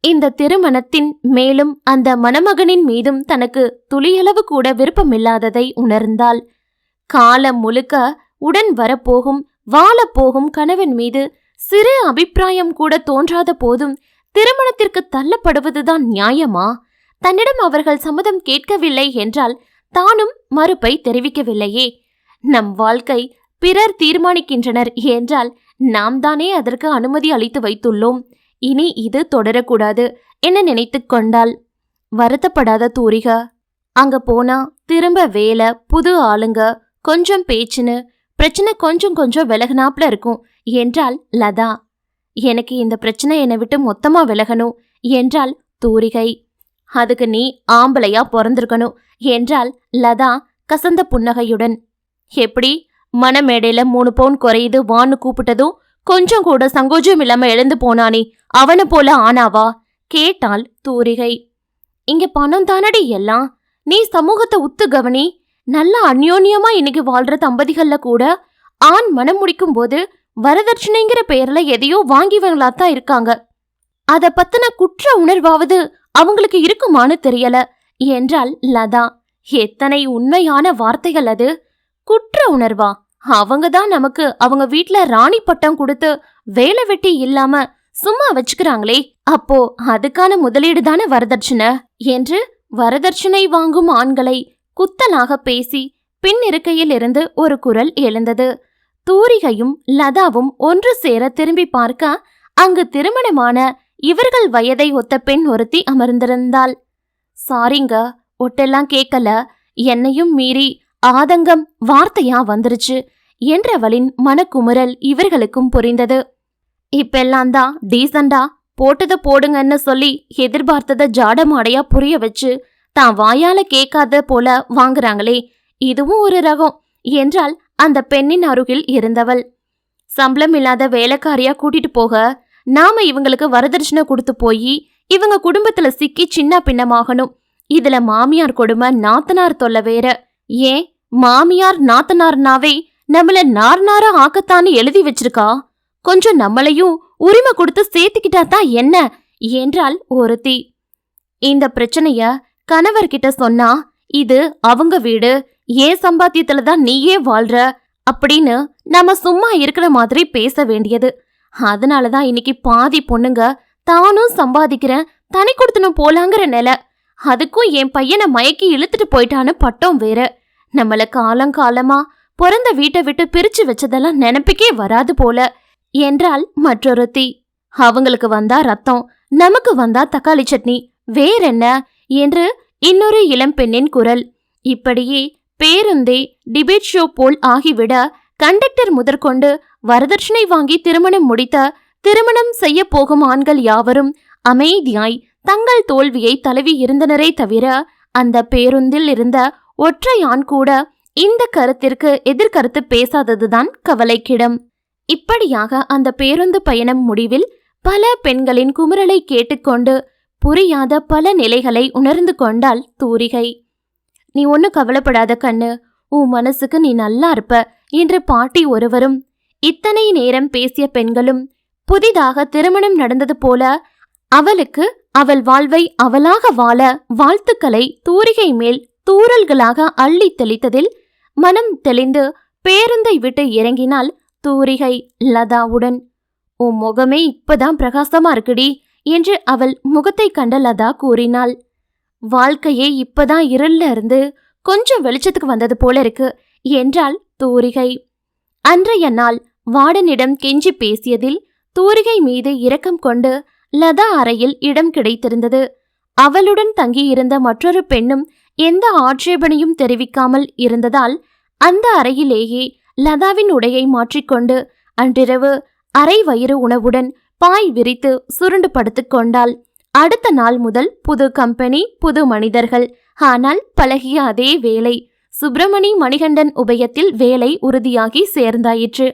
இந்த திருமணத்தின் மேலும் அந்த மணமகனின் மீதும் தனக்கு துளியளவு கூட விருப்பமில்லாததை உணர்ந்தாள். காலம் முழுக்க உடன் வரப்போகும் வாழப்போகும் கணவன் மீது சிறு அபிப்பிராயம் கூட தோன்றாத போதும் திருமணத்திற்கு தள்ளப்படுவதுதான் நியாயமா? தன்னிடம் அவர்கள் சம்மதம் கேட்கவில்லை என்றால் தானும் மறுப்பை தெரிவிக்கவில்லையே. நம் வாழ்க்கை பிறர் தீர்மானிக்கின்றனர் என்றால் நாம் தானே அதற்கு அனுமதி அளித்து வைத்துள்ளோம். இனி இது தொடரக்கூடாது என நினைத்து கொண்டாள். வருத்தப்படாத தூரிக, அங்க போனா திரும்ப வேலை, புது ஆளுங்க, கொஞ்சம் பேச்சுன்னு பிரச்சனை கொஞ்சம் கொஞ்சம் விலகினாப்ல இருக்கும் என்றாள் லதா. எனக்கு இந்த பிரச்சனை என்னை விட்டு மொத்தமா விலகணும் என்றாள் தூரிகை. அதுக்கு நீ ஆம்பளையா பிறந்திருக்கணும் என்றாள் லதா கசந்த புன்னகையுடன். எப்படி மணமேடையில 3 பவுன் குறையுது வான்னு கூப்பிட்டதும் கொஞ்சம் கூட சங்கோஜம் இல்லாம எழுந்து போனானே, அவனை போல ஆனாவா கேட்டாள் தூரிகை. இங்க பணம் தானடி எல்லாம், நீ சமூகத்தை உத்து கவனி. நல்ல அந்யோன்யமா இன்னைக்கு வாழ்ற தம்பதிகள்ல கூட ஆண் மனம் முடிக்கும் போது வரதட்சணைங்கிற பெயர்ல எதையோ வாங்கிவங்களாத்தான் இருக்காங்க. அத பத்தின குற்ற உணர்வாவது அவங்களுக்கு இருக்குமான்னு தெரியல என்றாள் லதா. எத்தனை உண்மையான வார்த்தைகள் அது. குற்ற உணர்வா? அவங்கதான் நமக்கு அவங்க வீட்ல ராணி பட்டம் கொடுத்து வேலை வெட்டி இல்லாம சும்மா வச்சுக்கிறாங்களே, அப்போ அதுக்கான முதலீடு தானே வரதட்சணை என்று வரதட்சணை வாங்கும் ஆண்களை குத்தலாக பேசி பின் இருக்கையில் இருந்து ஒரு குரல் எழுந்தது. தூரிகையும் லதாவும் ஒன்று சேர திரும்பி பார்க்க அங்கு திருமணமான இவர்கள் வயதை ஒத்த பெண் ஒருத்தி அமர்ந்திருந்தாள். சாரிங்க, ஒட்டெல்லாம் கேட்கல, என்னையும் மீறி ஆதங்கம் வார்த்தையா வந்துருச்சு என்றவளின் மனக்குமுறல் இவர்களுக்கும் புரிந்தது. இப்பெல்லாம் தான் டீசண்டா போட்டதை போடுங்கன்னு சொல்லி எதிர்பார்த்தத ஜாடமாடையா புரிய வச்சு தான் வாயால கேட்காத போல வாங்குறாங்களே, இதுவும் ஒரு ரகம் என்றால் அந்த பெண்ணின் அருகில் இருந்தவள். சம்பளம் இல்லாத வேலைக்காரியா கூட்டிட்டு போக நாம இவங்களுக்கு வரதட்சணை கொடுத்து போய் இவங்க குடும்பத்துல சிக்கி சின்ன பின்னமாகணும். இதுல மாமியார் கொடுமை, நாத்தனார் தொல்லை வேற. ஏன் மாமியார் நாத்தனார்னாவே நம்மள நார்நாரா ஆக்கத்தான்னு எழுதி வச்சிருக்கா. கொஞ்சம் நம்மளையும் உரிமை கொடுத்து சேர்த்துக்கிட்டா தான் என்ன என்றாள் ஒருத்தி. இந்த பிரச்சனைய கணவர்கிட்ட சொன்னா இது அவங்க வீடு, ஏன் சம்பாத்தியத்துலதான் நீயே வாழ்ற அப்படின்னு நம்ம சும்மா இருக்கிற மாதிரி பேச வேண்டியது. அதனாலதான் இன்னைக்கு பாதி பொண்ணுங்க தானும் சம்பாதிக்கிறேன் தனி கொடுத்தனும் போலாங்கிற நிலை. அதுக்கும் என் பையனை மயக்கி இழுத்துட்டு போயிட்டான்னு பட்டம் வேற. நம்மள காலங்காலமா பிறந்த வீட்டை விட்டு பிரிச்சு வச்சதெல்லாம் நினைப்புக்கே வராது போல என்றாள் மற்றொருத்தி. அவங்களுக்கு வந்தா ரத்தம், நமக்கு வந்தா தக்காளி சட்னி, வேறென்ன என்று இன்னொரு இளம்பெண்ணின் குரல். இப்படியே பேருந்தே டிபேட் ஷோ போல் ஆகிவிட கண்டக்டர் முதற்கொண்டு வரதட்சணை வாங்கி திருமணம் முடித்த, திருமணம் செய்ய போகும் ஆண்கள் யாவரும் அமைதியாய் தங்கள் தோல்வியை தழுவி இருந்தனரே தவிர அந்த பேருந்தில் இருந்த ஒற்றை ஆண் கூட இந்த கருத்திற்கு எதிர்கருத்து பேசாததுதான் கவலைக்கிடம். இப்படியாக அந்த பேருந்து பயணம் முடிவில் பல பெண்களின் குமுறலை கேட்டுக்கொண்டு புரியாத பல நிலைகளை உணர்ந்து கொண்டாள் தூரிகை. நீ ஒன்னும் கவலைப்படாத கண்ணு, உன் மனசுக்கு நீ நல்லா இருப்ப என்று பாட்டி ஒருவரும், இத்தனை நேரம் பேசிய பெண்களும் புதிதாக திருமணம் நடந்தது போல அவளுக்கு அவள் வாழ்வை அவளாக வாழ வாழ்த்துக்களை தூரிகை மேல் தூறல்களாக அள்ளி தெளித்ததில் மனம் தெளிந்து பேருந்தை விட்டு இறங்கினாள் தூரிகை லதாவுடன். உன் முகமே இப்பதான் பிரகாசமா இருக்குடி என்று அவள் முகத்தை கண்ட லதா கூறினாள். வாழ்க்கையே இப்பதான் இருள்ல இருந்து கொஞ்சம் வெளிச்சத்துக்கு வந்தது போல இருக்கு என்றாள் தூரிகை. அன்றைய நாள் வார்டனிடம் கெஞ்சி பேசியதில் தூரிகை மீது இரக்கம் கொண்டு லதா அறையில் இடம் கிடைத்திருந்தது. அவளுடன் தங்கியிருந்த மற்றொரு பெண்ணும் எந்த ஆட்சேபனையும் தெரிவிக்காமல் இருந்ததால் அந்த அறையிலேயே லதாவின் உடையை மாற்றிக்கொண்டு அன்றிரவு அரை வயிறு உணவுடன் பாய் விரித்து சுருண்டு படுத்துக் கொண்டாள். அடுத்த நாள் முதல் புது கம்பெனி, புது மனிதர்கள். ஆனால் பழகிய அதே வேலை. சுப்பிரமணி மணிகண்டன் உபயத்தில் வேலை உறுதியாகி சேர்ந்தாயிற்று.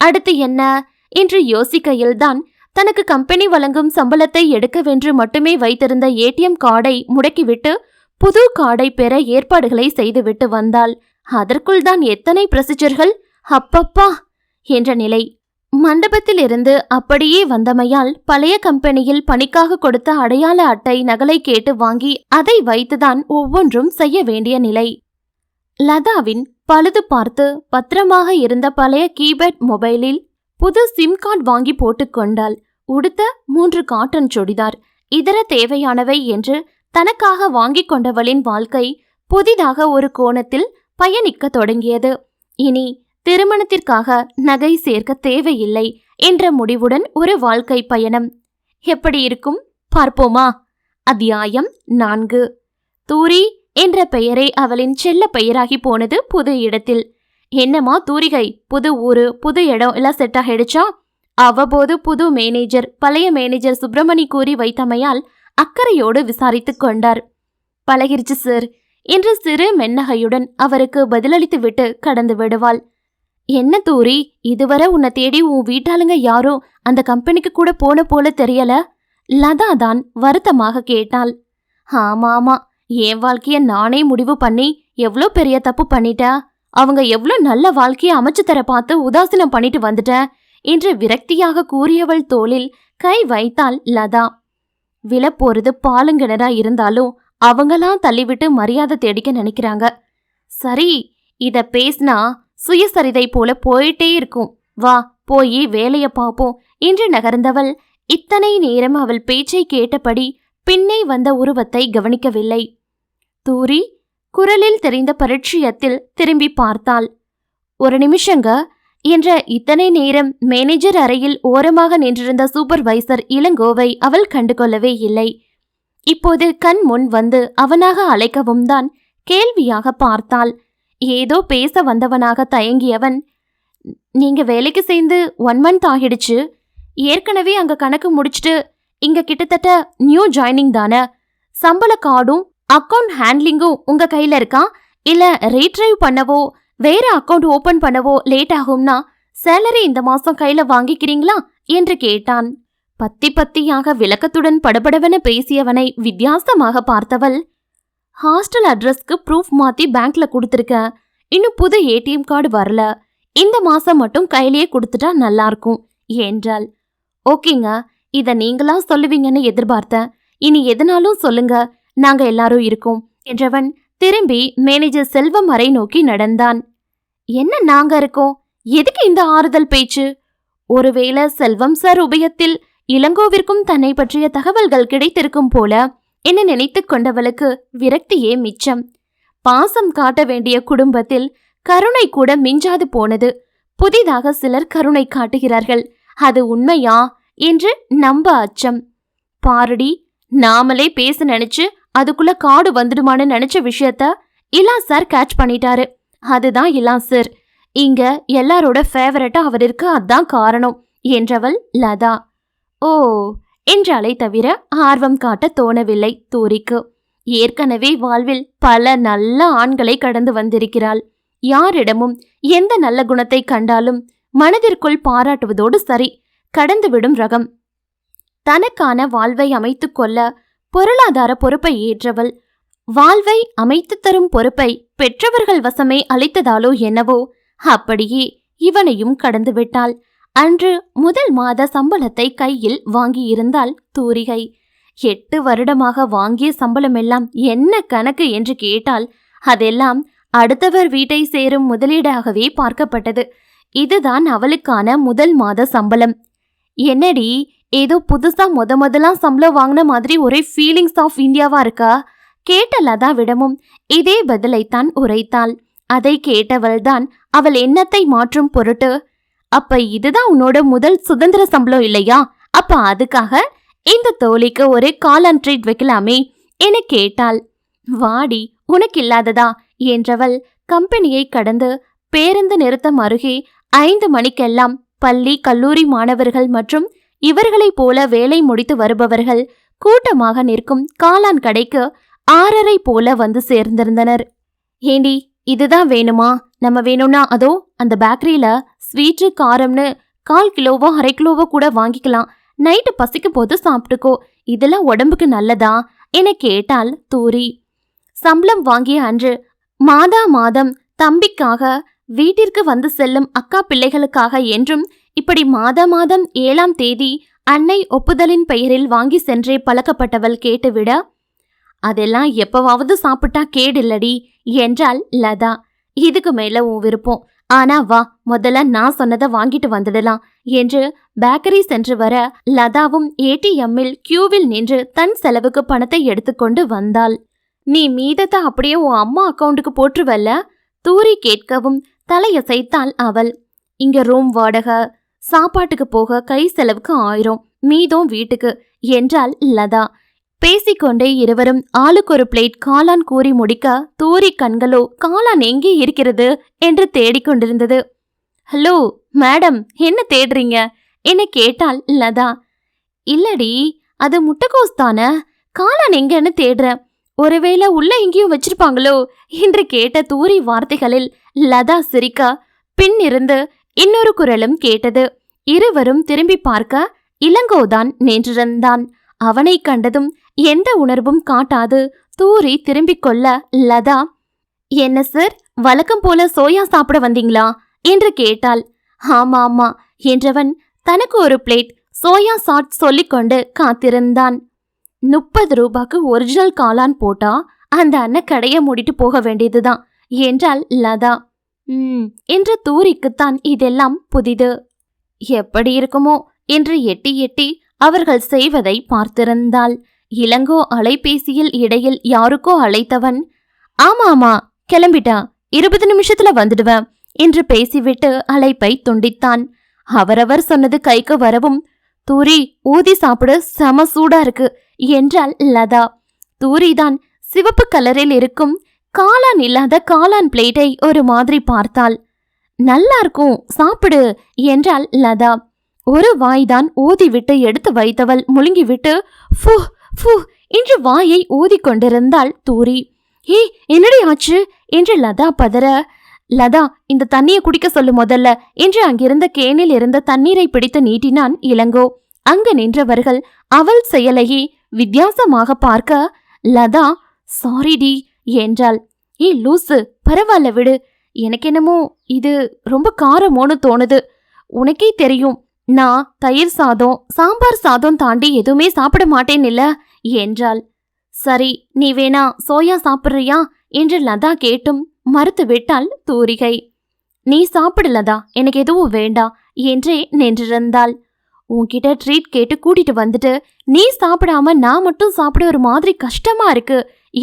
அடுத்து என்ன என்று யோசிக்கையில்தான் தனக்கு கம்பெனி வழங்கும் சம்பளத்தை எடுக்கவென்று மட்டுமே வைத்திருந்த ஏடிஎம் கார்டை முடக்கிவிட்டு புது கார்டை பெற ஏற்பாடுகளை செய்துவிட்டு வந்தாள். அதற்குள் தான் எத்தனை ப்ரொசீஜர்கள், அப்பப்பா என்ற நிலை. மண்டபத்தில் இருந்து அப்படியே வந்தமையால் பழைய கம்பெனியில் பணிக்காக கொடுத்த அடையாள அட்டை நகலை கேட்டு வாங்கி அதை வைத்துதான் ஒவ்வொன்றும் செய்ய வேண்டிய நிலை. லதாவின் பழுது பார்த்து பத்திரமாக இருந்த பழைய கீபேட் மொபைலில் புது சிம் கார்டு வாங்கி போட்டுக்கொண்டாள். உடுத்த 3 காட்டன் சுடிதார், இதர தேவையானவை என்று தனக்காக வாங்கி கொண்டவளின் வாழ்க்கை புதிதாக ஒரு கோணத்தில் பயணிக்க தொடங்கியது. இனி திருமணத்திற்காக நகை சேர்க்க தேவையில்லை என்ற முடிவுடன் ஒரு வாழ்க்கை பயணம். எப்படி இருக்கும் பார்ப்போமா? அத்தியாயம் 4. தூரி என்ற பெயரே அவளின் செல்ல பெயராகி போனது புது இடத்தில். என்னம்மா தூரிகை, புது ஊரு, புது இடம் எல்லாம் செட் ஆகிடுச்சா? அவ்வப்போது புது மேனேஜர், பழைய மேனேஜர் சுப்பிரமணி கூறி வைத்தமையால் அக்கறையோடு விசாரித்து கொண்டார். பழகிருச்சு சார் என்று சிறு மென்னகையுடன் அவருக்கு பதிலளித்து விட்டு கடந்து விடுவாள். என்ன தூரி, இதுவரை உன்னை தேடி உன் வீட்டாளுங்க யாரோ அந்த கம்பெனிக்கு கூட போன போல தெரியல. லதா தான் வருத்தமாக கேட்டாள். ஆமாமா, என் வாழ்க்கைய நானே முடிவு பண்ணி எவ்வளோ பெரிய தப்பு பண்ணிட்ட. அவங்க எவ்வளோ நல்ல வாழ்க்கையை அமைச்சு தர பார்த்து உதாசீனம் பண்ணிட்டு வந்துட்ட என்று விரக்தியாக கூறியவள் தோளில் கை வைத்தாள் லதா. விழப்போறது பாலுங்கிணறா இருந்தாலும் அவங்களாம் தள்ளிவிட்டு மரியாதை தேடிக்க நினைக்கிறாங்க. சரி, இத பேசினா சுயசரிதை போல போயிட்டே இருக்கும். வா போய் வேலைய பார்ப்போம் என்று நகர்ந்தவள் இத்தனை நேரம் அவள் பேச்சை கேட்டபடி பின்னே வந்த உருவத்தை கவனிக்கவில்லை. தூரி குரலில் தெரிந்த பரிட்சயத்தில் திரும்பி பார்த்தாள். ஒரு நிமிஷங்க என்ற இத்தனை நேரம் மேனேஜர் அறையில் ஓரமாக நின்றிருந்த சூப்பர்வைசர் இளங்கோவை அவள் கண்டுகொள்ளவே இல்லை. இப்போது கண் முன் வந்து அவனாக அழைக்கவும் தான் கேள்வியாக பார்த்தாள். ஏதோ பேச வந்தவனாக தயங்கியவன், நீங்க வேலைக்கு சேர்ந்து 1 மந்த் ஆகிடுச்சு. ஏற்கனவே அங்க கணக்கு முடிச்சுட்டு இங்க கிட்டத்தட்ட நியூ ஜாயினிங் தானே. சம்பள கார்டும் அக்கௌண்ட் ஹேண்ட்லிங்கும் உங்க கையில இருக்கா? இல்ல ரீட்ரைவ் பண்ணவோ வேற அக்கௌண்ட் ஓபன் பண்ணவோ லேட் ஆகும்னா சேலரி இந்த மாசம் கையில வாங்கிக்கிறீங்களா என்று கேட்டான். பத்தியாக விளக்கத்துடன் படபடவென பேசியவனை வித்தியாசமாக பார்த்தவள், ஹாஸ்டல் அட்ரஸ்க்கு ப்ரூஃப் மாத்தி பேங்க்ல கொடுத்துருக்க. இன்னும் புது ஏடிஎம் கார்டு வரல, இந்த மாசம் மட்டும் கையிலேயே கொடுத்துட்டா நல்லா இருக்கும் என்றாள். ஓகேங்க, இத நீங்களா சொல்லுவீங்கன்னு எதிர்பார்த்தேன். இனி எதனாலும் சொல்லுங்க, நாங்க எல்லாரும் இருக்கோம் என்றவன் திரும்பி மேனேஜர் செல்வம் அறை நோக்கி நடந்தான். என்ன நாங்க இருக்கோம்? எதுக்கு இந்த ஆறுதல் பேச்சு? ஒருவேளை செல்வம் சார் உபயத்தில் இளங்கோவிற்கும் தன்னை பற்றிய தகவல்கள் கிடைத்திருக்கும் போல என்ன நினைத்து கொண்டவளுக்கு விரக்தியே மிச்சம். பாசம் காட்ட வேண்டிய குடும்பத்தில் கருணை கூட மிஞ்சாது போனது. புதிதாக சிலர் கருணை காட்டுகிறார்கள். அது உண்மையா என்று நம்ப அச்சம். பாருடி, நாமளே பேச நினைச்சு அதுக்குள்ள காடு வந்துடுமான்னு நினைச்ச விஷயத்த இலா சார் கேட்ச் பண்ணிட்டாரு. அதுதான் இலா சார். இங்க எல்லாரோட ஃபேவரட்டா அவர் இருக்கு, அதான் காரணம் என்றவள் லதா. ஓ என்றாலே தவிர ஆர்வம் காட்ட தோணவில்லை தூரிக்கு. ஏற்கனவே வாழ்வில் பல நல்ல ஆண்களை கடந்து வந்திருக்கிறாள். யாரிடமும் எந்த நல்ல குணத்தை கண்டாலும் மனதிற்குள் பாராட்டுவதோடு சரி, கடந்துவிடும் ரகம். தனக்கான வாழ்வை அமைத்து கொள்ள பொருளாதார பொறுப்பை ஏற்றவள். வாழ்வை அமைத்து தரும் பொறுப்பை பெற்றவர்கள் வசமே அளித்ததாலோ என்னவோ, அப்படியே இவனையும் கடந்து விட்டாள். அன்று முதல் மாத சம்பளத்தை கையில் வாங்கியிருந்தாள் தூரிகை. 8 வருடமாக வாங்கிய சம்பளமெல்லாம் என்ன கணக்கு என்று கேட்டால் அதெல்லாம் அடுத்தவர் வீட்டை சேரும் முதலீடாகவே பார்க்கப்பட்டது. இதுதான் அவளுக்கான முதல் மாத சம்பளம். என்னடி, ஏதோ புதுசா முதலாம் சம்பளம் வாங்கின மாதிரி ஒரே ஃபீலிங்ஸ் ஆஃப் இந்தியாவா இருக்கா? கேட்ட லதாவிடமும் இதே பதிலைத்தான் உரைத்தாள். அதை கேட்டவள்தான் அவள் எண்ணத்தை மாற்றும் பொருட்டு, அப்ப இதுதான் உன்னோட முதல் சுதந்திர சம்பளம் இல்லையா? அப்ப அதுக்காக இந்த தோழிக்கு ஒரு காலான் ட்ரீட் வைக்கலாமே என கேட்டாள். வாடி, உனக்கு இல்லாததா என்றவள் கம்பெனியை கடந்து பேருந்து நிறுத்தம் அருகே 5 மணிக்கெல்லாம் பள்ளி கல்லூரி மாணவர்கள் மற்றும் இவர்களைப் போல வேலை முடித்து வருபவர்கள் கூட்டமாக நிற்கும் காளான் கடைக்கு 6:30 போல வந்து சேர்ந்திருந்தனர். ஏண்டி, இதுதான் வேணுமா? நம்ம வேணும்னா அதோ அந்த பேக்கரியில ஸ்வீட்டு காரம்னு 1/4 கிலோவோ 1/2 கிலோவோ கூட வாங்கிக்கலாம். நைட்டு பசிக்கும் போது சாப்பிட்டுக்கோ, இதெல்லாம் உடம்புக்கு நல்லதா என கேட்டாள் தூரி. சம்பளம் வாங்கிய அன்று மாதம் தம்பிக்காக வீட்டிற்கு வந்து செல்லும் அக்கா பிள்ளைகளுக்காக என்றும் இப்படி மாதம் 7ஆம் தேதி அன்னை ஒப்புதலின் பெயரில் வாங்கி சென்றே பழக்கப்பட்டவள் கேட்டுவிட, அதெல்லாம் எப்பவாவது சாப்பிட்டா கேடில்லடி என்றாள் லதா. இதுக்கு மேல உன் விருப்பம், ஆனா வா, முதல்ல நான் சொன்னதை வாங்கிட்டு வந்துடலாம் என்று பேக்கரி சென்று வர லதாவும் ஏடிஎம்மில் கியூவில் நின்று தன் செலவுக்கு பணத்தை எடுத்துக்கொண்டு வந்தாள். நீ மீதத்தை அப்படியே உன் அம்மா அக்கவுண்டுக்கு போற்றுவல்ல? தூரி கேட்கவும் தலையசைத்தாள் அவள். இங்க ரூம் வாடகை, சாப்பாட்டுக்கு போக கை செலவுக்கு 1000, மீதம் வீட்டுக்கு என்றாள் லதா. பேசிக்கொண்டே இருவரும் ஆளுக்கு ஒரு பிளேட் காளான் கூறி முடிக்க தூரி கண்களோ காளான் எங்கே இருக்கிறது என்று தேடிக்கொண்டிருந்தது. ஹலோ மேடம், என்ன தேடுறீங்க என கேட்டாள் லதா. இல்லடி, அது முட்டைக்கோஸ் தானே, காளான் எங்கன்னு தேடுறேன். ஒருவேளை உள்ள எங்கேயும் வச்சிருப்பாங்களோ என்று கேட்ட தூரி வார்த்தைகளில் லதா சிரிக்க பின்னிருந்து இன்னொரு குரலும் கேட்டது. இருவரும் திரும்பி பார்க்க இளங்கோதான் நின்றிருந்தான். அவனை கண்டதும் எந்த உணர்வும் காட்டாது தூரி திரும்பிக் கொள்ள லதா, என்ன சார், வழக்கம் போல சோயா சாப்பிட வந்தீங்களா என்று கேட்டாள். ஆமா ஆமா என்றவன் தனக்கு ஒரு பிளேட் சோயா சாட் சொல்லிக்கொண்டு காத்திருந்தான். 30 ரூபாய்க்கு ஒரிஜினல் காளான் போட்டா அந்த அண்ணன் கடையை மூடிட்டு போக வேண்டியதுதான் என்றாள் லதா. என்று தூரிக்குத்தான் இதெல்லாம் புதிது. எப்படி இருக்குமோ என்று எட்டி எட்டி அவர்கள் செய்வதை பார்த்திருந்தாள். இளங்கோ அலைபேசியில் இடையில் யாருக்கோ அழைத்தவன், ஆமா கிளம்பிட்டா, 20 நிமிஷத்துல வந்துடுவேன் என்று பேசிவிட்டு அழைப்பை துண்டித்தான். அவரவர் சொன்னது கைக்கு வரவும், தூரி ஊதி சாப்பிடு, செம சூடா இருக்கு என்றாள் லதா. தூரிதான் சிவப்பு கலரில் இருக்கும் காளான் இல்லாத காளான் பிளேட்டை ஒரு மாதிரி பார்த்தாள். நல்லா இருக்கும், சாப்பிடு என்றாள் லதா. ஒரு வாய்தான் ஊதிவிட்டு எடுத்து வைத்தவள் முழுங்கிவிட்டு ஃபூ ஃபூ என்று வாயை ஊதிக்கொண்டிருந்தாள் தூரி. ஏ என்னடி ஆச்சு என்று லதா பதற, லதா இந்த தண்ணியை குடிக்க சொல்லு முதல்ல என்று அங்கிருந்த கேனில் இருந்த தண்ணீரை பிடித்து நீட்டினான் இளங்கோ. அங்கு நின்றவர்கள் அவள் செயலையே வித்தியாசமாக பார்க்க லதா சாரிடி என்றாள். ஏ லூசு, பரவாயில்ல விடு, எனக்கு என்னமோ இது ரொம்ப காரமோன்னு தோணுது. உனக்கே தெரியும், நான் தயிர் சாதம் சாம்பார் சாதம் தாண்டி எதுவுமே சாப்பிட மாட்டேன் இல்ல என்றாள். சரி, நீ வேணா சோயா சாப்பிட்றியா என்று லதா கேட்டும் மறுத்து விட்டாள் தூரிகை. நீ சாப்பிடு லதா, எனக்கு எதுவும் வேண்டா என்றே நின்றிருந்தாள். உன்கிட்ட ட்ரீட் கேட்டு கூட்டிட்டு வந்துட்டு நீ சாப்பிடாம நான் மட்டும் சாப்பிட ஒரு மாதிரி கஷ்டமா இருக்கு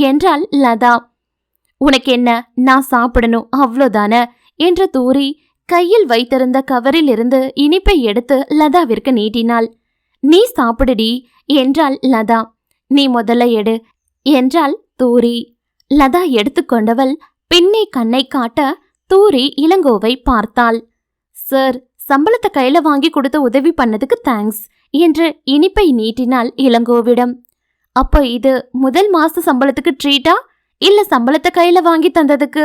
என்றாள் லதா. உனக்கு என்ன, நான் சாப்பிடணும் அவ்வளோதானே என்ற தூரி கையில் வைத்திருந்த கவரில் இருந்து இனிப்பை எடுத்து லதாவிற்கு நீட்டினாள். நீ சாப்பிடுடி என்றாள் லதா. நீ முதல்ல எடு என்றாள் தூரி. லதா எடுத்துக்கொண்டவள் பின்னே கண்ணை காட்ட தூரி இளங்கோவை பார்த்தாள். சார், சம்பளத்தை கையில வாங்கி கொடுத்து உதவி பண்ணதுக்கு தேங்க்ஸ் என்று இனிப்பை நீட்டினாள் இளங்கோவிடம். அப்போ இது முதல் மாச சம்பளத்துக்கு ட்ரீட்டா இல்ல சம்பளத்தை கையில வாங்கி தந்ததுக்கு?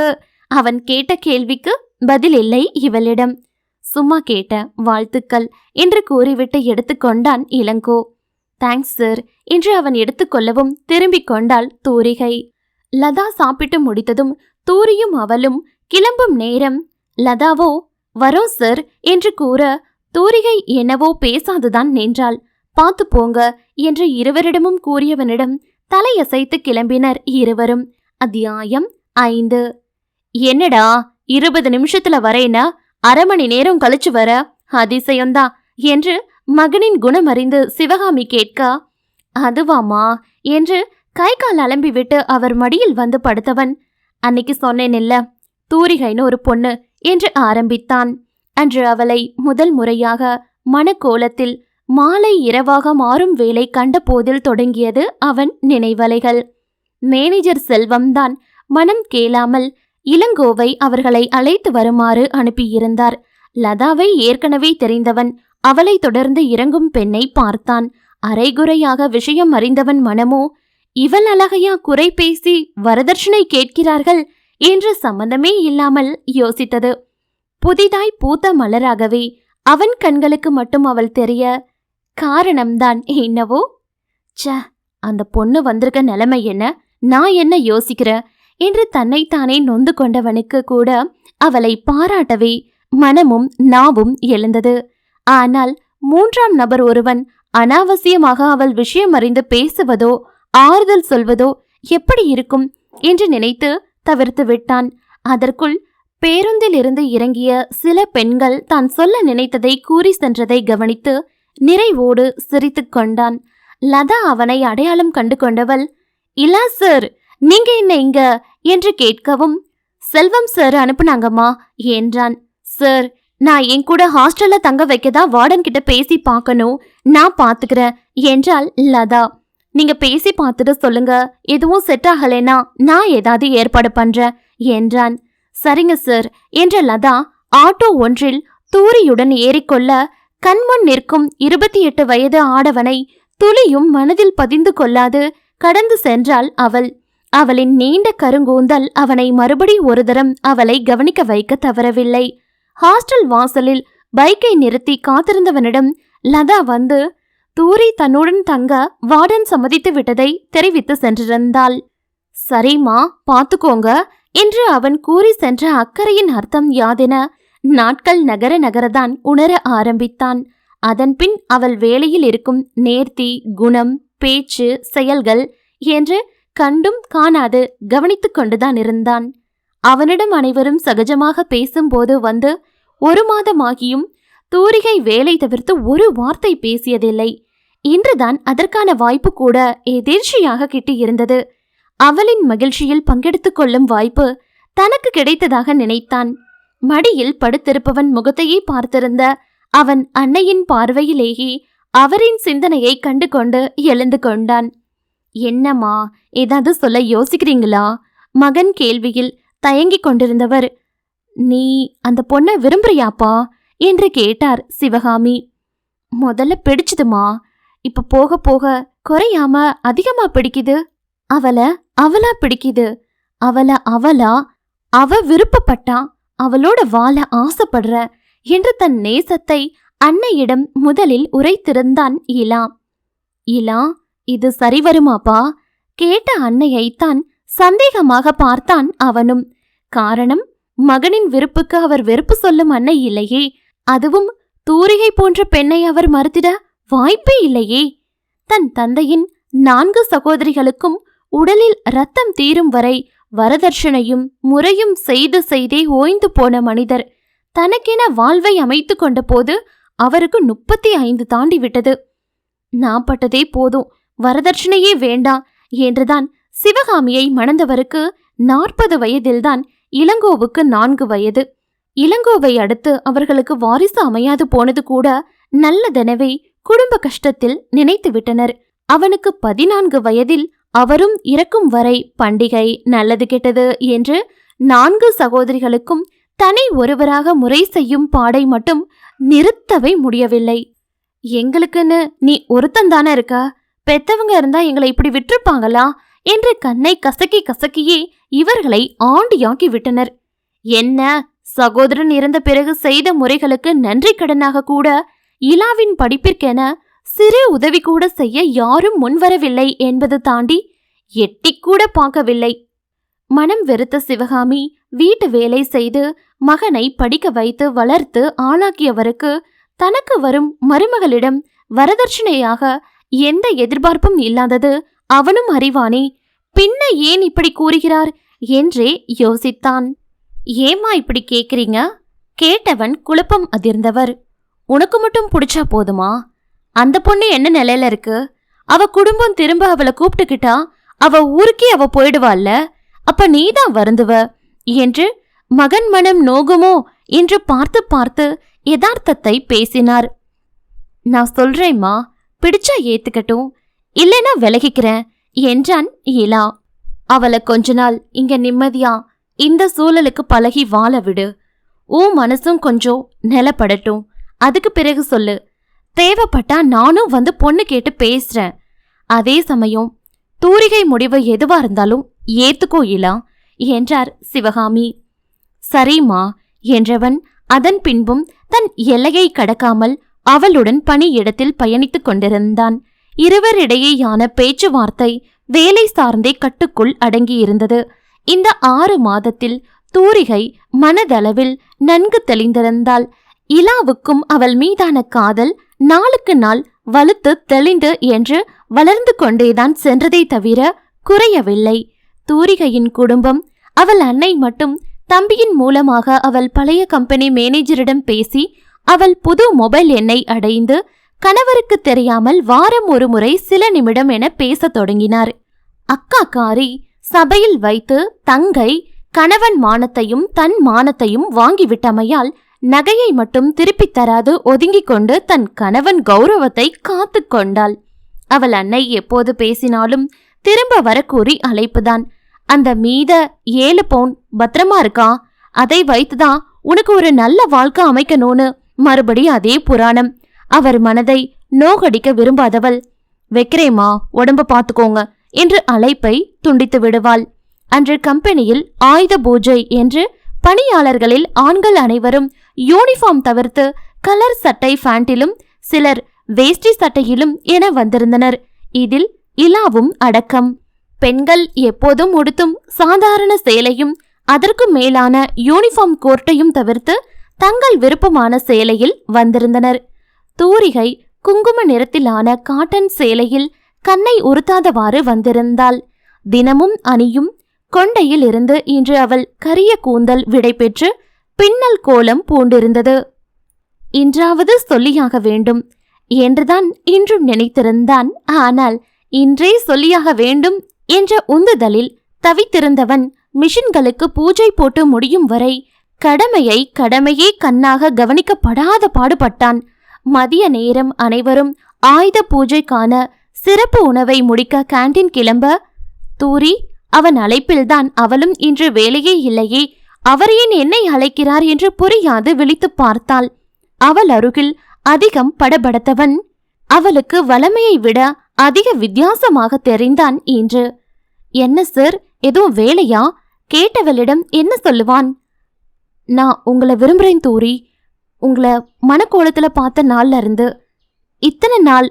அவன் கேட்ட கேள்விக்கு பதில் இல்லை இவளிடம். சும்மா கேட்ட, வாழ்த்துக்கள் என்று கூறிவிட்டு எடுத்துக்கொண்டான் இளங்கோ. தேங்க்ஸ் சார் என்று அவன் எடுத்துக்கொள்ளவும் திரும்பிக் கொண்டாள் தூரிகை. லதா சாப்பிட்டு முடித்ததும் தூரியும் அவளும் கிளம்பும் நேரம் லதாவோ வரோம் சார் என்று கூற தூரிகை என்னவோ பேசாதுதான் நின்றாள். பார்த்து போங்க என்று இருவரிடமும் கூறியவனிடம் தலையசைத்து கிளம்பினர் இருவரும். அத்தியாயம் 5. என்னடா 20 நிமிஷத்துல வரேனா, அரை மணி நேரம் கழிச்சு வர? அதிசயம்தான் என்று மகனின் குணம் அறிந்து சிவகாமி கேட்க, அதுவாமா என்று கை கால் அலம்பிவிட்டு அவர் மடியில் வந்து படுத்தவன், அன்னைக்கு சொன்னேனில்ல தூரிகைன்னு ஒரு பொண்ணு என்று ஆரம்பித்தான். அன்று அவளை முதல் முறையாக மனக்கோலத்தில் மாலை இரவாக மாறும் வேலை கண்ட போதில் தொடங்கியது அவன் நினைவலைகள். மேனேஜர் செல்வம்தான் மனம் கேளாமல் இளங்கோவை அவர்களை அழைத்து வருமாறு அனுப்பியிருந்தார். லதாவை ஏற்கனவே தெரிந்தவன் அவளை தொடர்ந்து இறங்கும் பெண்ணை பார்த்தான். அரைகுறையாக விஷயம் அறிந்தவன் மனமோ, இவள் அழகையா குறை பேசி வரதட்சணை கேட்கிறார்கள் என்று சம்பந்தமே இல்லாமல் யோசித்தது. புதிதாய் பூத்த மலராகவே அவன் கண்களுக்கு மட்டும் அவள் தெரிய, காரணம்தான் என்னவோ. ச, அந்த பொண்ணு வந்திருக்க நிலைமை என்ன, நான் என்ன யோசிக்கிற என்று தன்னைத்தானே நொந்து கொண்டவனுக்கு கூட அவளை பாராட்டவே மனமும் நாவும் எழுந்தது. ஆனால் 3ஆம் நபர் ஒருவன் அனாவசியமாக அவள் விஷயம் அறிந்து பேசுவதோ ஆறுதல் சொல்வதோ எப்படி இருக்கும் என்று நினைத்து தவிர்த்து விட்டான். அதற்குள் பேருந்தில் இருந்து இறங்கிய சில பெண்கள் தான் சொல்ல நினைத்ததை கூறி சென்றதை கவனித்து நிறைவோடு சிரித்து கொண்டான். லதா அவனை அடையாளம் கண்டு கொண்டவள், இல்லா சார், நீங்க என்ன இங்க என்று கேட்கவும், செல்வம் சார் அனுப்புனாங்கம்மா என்றான். சார், நான் என் கூட ஹாஸ்டல்ல தங்க வைக்கதா வார்டன் கிட்ட பேசி பார்க்கணும், நான் பாத்துக்கிறேன் என்றாள் லதா. நீங்க பேசி பார்த்துட்டு சொல்லுங்க, எதுவும் செட் ஆகலைனா நான் ஏதாவது ஏற்பாடு பண்றேன் என்றான். சரிங்க சார் என்ற லதா ஆட்டோ ஒன்றில் தூரியுடன் ஏறிக்கொள்ள கண்முன் நிற்கும் 28 வயது ஆடவனை துளியும் மனதில் பதிந்து கொள்ளாது கடந்து சென்றாள் அவள். அவளின் நீண்ட கருங்கூந்தல் அவனை மறுபடி ஒரு தரம் அவளை கவனிக்க வைக்க தவறவில்லை. ஹாஸ்டல் வாசலில் பைக்கை நிறுத்தி காத்திருந்தவனிடம் லதா வந்து தூரி தன்னுடன் தங்க வார்டன் சம்மதித்து விட்டதை தெரிவித்து சென்றிருந்தாள். சரிம்மா, பாத்துக்கோங்க என்று அவன் கூறி சென்ற அக்கறையின் அர்த்தம் யாதென நாட்கள் நகர நகரதான் உணர ஆரம்பித்தான். அதன்பின் அவள் வேலையில் இருக்கும் நேர்த்தி, குணம், பேச்சு, செயல்கள் என்று கண்டும் காணாது கவனித்து கொண்டுதான் இருந்தான். அவனிடம் அனைவரும் சகஜமாக பேசும்போது வந்து 1 மாதமாகியும் தூரிகை வேலை தவிர்த்து ஒரு வார்த்தை பேசியதில்லை. இன்றுதான் அதற்கான வாய்ப்பு கூட எதிர்ச்சியாக கிட்டியிருந்தது. அவளின் மகிழ்ச்சியில் பங்கெடுத்துக் கொள்ளும் வாய்ப்பு தனக்கு கிடைத்ததாக நினைத்தான். மடியில் படுத்திருப்பவன் முகத்தையே பார்த்திருந்த அவன் அன்னையின் பார்வையிலேயே அவரின் சிந்தனையை கண்டு கொண்டு எழுந்து கொண்டான். என்னம்மா, ஏதாவது சொல்ல யோசிக்கிறீங்களா? மகன் கேள்வியில் தயங்கிக் கொண்டிருந்தவர், நீ அந்த பொண்ணை விரும்புறியாப்பா என்று கேட்டார் சிவகாமி. முதல்ல பிடிச்சதுமா, இப்ப போக போக குறையாம அதிகமா பிடிக்குது. அவளா பிடிக்குது. அவளா அவ விருப்பப்பட்டா அவளோட வாழ ஆசைப்படுற என்று தன் நேசத்தை அன்னையிடம் முதலில் உரைத்திருந்தான் இலா. இலா, இது சரி வருமாப்பா கேட்ட அன்னையைத்தான் சந்தேகமாக பார்த்தான் அவனும். காரணம், மகனின் விருப்புக்கு அவர் வெறுப்பு சொல்லும் அன்னை இல்லையே. அதுவும் தூரிகை போன்ற பெண்ணை அவர் மறுத்திட வாய்ப்பே இல்லையே. தன் தந்தையின் 4 சகோதரிகளுக்கும் உடலில் ரத்தம் தீரும் வரை வரதட்சணையும் முறையும் செய்து செய்தே ஓய்ந்து போன மனிதர் தனக்கென வாழ்வை அமைத்து கொண்ட போது அவருக்கு 35 தாண்டி விட்டது. நான் பட்டதே போதும், வரதட்சணையே வேண்டாம் என்றுதான் சிவகாமியை மணந்தவருக்கு 40 வயதில்தான் இளங்கோவுக்கு 4 வயது. இளங்கோவை அடுத்து அவர்களுக்கு வாரிசு அமையாது போனது கூட நல்லதெனவே குடும்ப கஷ்டத்தில் நினைத்து விட்டனர். அவனுக்கு 14 வயதில் அவரும் இறக்கும் வரை பண்டிகை நல்லது கெட்டது என்று 4 சகோதரிகளுக்கும் தனி ஒருவராக முறை செய்யும் பாடை மட்டும் நிறுத்தவே முடியவில்லை. எங்களுக்குன்னு நீ ஒருத்தந்தானே இருக்கா, பெத்தவங்க இருந்தா எங்களை இப்படி விட்டுருப்பாங்களா என்று கண்ணை கசக்கி கசக்கியே இவர்களை ஆண்டியாக்கி விட்டனர். என்ன, சகோதரன் இறந்த பிறகு செய்த முறைகளுக்கு நன்றி கடனாக கூட இலாவின் படிப்பிற்கென சிறு உதவி கூட செய்ய யாரும் முன்வரவில்லை என்பது தாண்டி எட்டிக்கூட பார்க்கவில்லை. மனம் வெறுத்த சிவகாமி வீட்டு வேலை செய்து மகனை படிக்க வைத்து வளர்த்து ஆளாக்கியவருக்கு தனக்கு வரும் மருமகளிடம் வரதட்சணையாக எந்த எதிர்பார்ப்பும் இல்லாதது அவனும் அறிவானே. பின்ன ஏன் இப்படி கூறுகிறார் என்றே யோசித்தான். ஏமா இப்படி கேக்குறீங்க? கேட்டவன் குழப்பம் அதிர்ந்தவர். உனக்கு மட்டும் பிடிச்சா போதுமா? அந்த பொண்ணு என்ன நிலையில இருக்கு? அவ குடும்பம் திரும்ப அவளை கூப்பிட்டுக்கிட்டா அவ ஊருக்கே அவ போயிடுவாள்ல, அப்ப நீதான் வருந்துவ என்று மகன் மனம் நோகுமோ என்று பார்த்து பார்த்து யதார்த்தத்தை பேசினார். நான் சொல்றேம்மா, பிடிச்சா ஏத்துக்கட்டும், இல்லைன்னா விலகிக்கிறேன் என்றான் இலா. அவளை கொஞ்ச நாள் இங்க நிம்மதியா இந்த சூழலுக்கு பழகி வாழ விடு. உன் மனசும் கொஞ்சம் நிலப்படட்டும், அதுக்கு பிறகு சொல்லு. தேவைப்பட்டா நானும் வந்து பொண்ணு கேட்டு பேசுறேன். அதே சமயம் தூரிகை முடிவு எதுவா இருந்தாலும் ஏத்துக்கோ இலா என்றார் சிவகாமி. சரிம்மா என்றவன் அதன் பின்பும் தன் எல்லையை கடக்காமல் அவளுடன் பணியிடத்தில் பயணித்துக் கொண்டிருந்தான். இருவரிடையேயான பேச்சுவார்த்தை வேலை சார்ந்தே கட்டுக்குள் அடங்கியிருந்தது. இந்த 6 மாதத்தில் தூரிகை மனதளவில் நன்கு தெளிந்திருந்தாள். இலாவுக்கும் அவள் மீதான காதல் நாளுக்கு நாள் வலுத்து தெளிந்து என்று வளர்ந்து கொண்டேதான் சென்றதை தவிர குறையவில்லை. தூரிகையின் குடும்பம், அவள் அன்னை மட்டும் தம்பியின் மூலமாக அவள் பழைய கம்பெனி மேனேஜரிடம் பேசி அவள் புது மொபைல் எண்ணை அடைந்து கணவருக்கு தெரியாமல் வாரம் ஒரு முறை சில நிமிடம் என பேசத் தொடங்கினார். அக்காக்காரி சபையில் வைத்து தங்கை கணவன் மானத்தையும் தன் மானத்தையும் வாங்கிவிட்டமையால் நகையை மட்டும் திருப்பித் தராது ஒதுங்கிக் கொண்டு தன் கணவன் கௌரவத்தை காத்து கொண்டாள். அவள் அன்னை எப்போது பேசினாலும் திரும்ப வரக்கூறி அழைப்புதான். அந்த மீத 7 பவுன் பத்திரமா இருக்கா, அதை வைத்துதான் உனக்கு ஒரு நல்ல வாழ்க்கை அமைக்கணும்னு மறுபடி அதே புராணம். அவர் மனதை நோகடிக்க விரும்பாதவள், வைக்கிறேமா உடம்ப பார்த்துக்கோங்க என்று அழைப்பை துண்டித்து விடுவாள். அன்று கம்பெனியில் ஆயுத பூஜை என்று பணியாளர்களில் ஆண்கள் அனைவரும் யூனிஃபார்ம் தவிர்த்து கலர் சட்டை ஃபேண்டிலும் சிலர் வேஷ்டி சட்டையிலும் என வந்திருந்தனர். இதில் இலாவும் அடக்கம். பெண்கள் எப்போதும் உடுத்தும் சாதாரண சேலையும் அதற்கு மேலான யூனிஃபார்ம் கோர்ட்டையும் தவிர்த்து தங்கள் விருப்பமான சேலையில் வந்திருந்தனர். தூரிகை குங்கும நிறத்திலான காட்டன் சேலையில் கண்ணை உறுத்தாதவாறு வந்திருந்தாள். தினமும் அணியும் கொண்டையில் இருந்து இன்று அவள் கரிய கூந்தல் விடைபெற்று பின்னல் கோலம் பூண்டிருந்தது. இன்றாவது சொல்லியாக வேண்டும் என்றுதான் இன்றும் நினைத்திருந்தான். ஆனால் இன்றே சொல்லியாக வேண்டும் என்ற உந்துதலில் தவித்திருந்தவன் மிஷின்களுக்கு பூஜை போட்டு முடியும் வரை கடமையே கண்ணாக கவனிக்கப்படாத பாடுபட்டான். மதிய நேரம் அனைவரும் ஆயுத பூஜைக்கான சிறப்பு உணவை முடிக்க கேண்டீன் கிளம்ப, தூரி அவன் அழைப்பில்தான் அவளும் இன்று வேலையே இல்லையே, அவர் ஏன் என்னை அழைக்கிறார் என்று புரியாது விழித்து பார்த்தாள். அவள் அருகில் அதிகம் படபடத்தவன் அவளுக்கு வளமையை விட அதிக வித்தியாசமாக தெரிந்தான் இன்று. என்ன சார், எதுவும் வேலையா? கேட்டவளிடம் என்ன சொல்லுவான்? நான் உங்களை விரும்புறேன் தூரி. உங்களை மனக்கோலத்துல பார்த்த நாள்ல இருந்து இத்தனை நாள்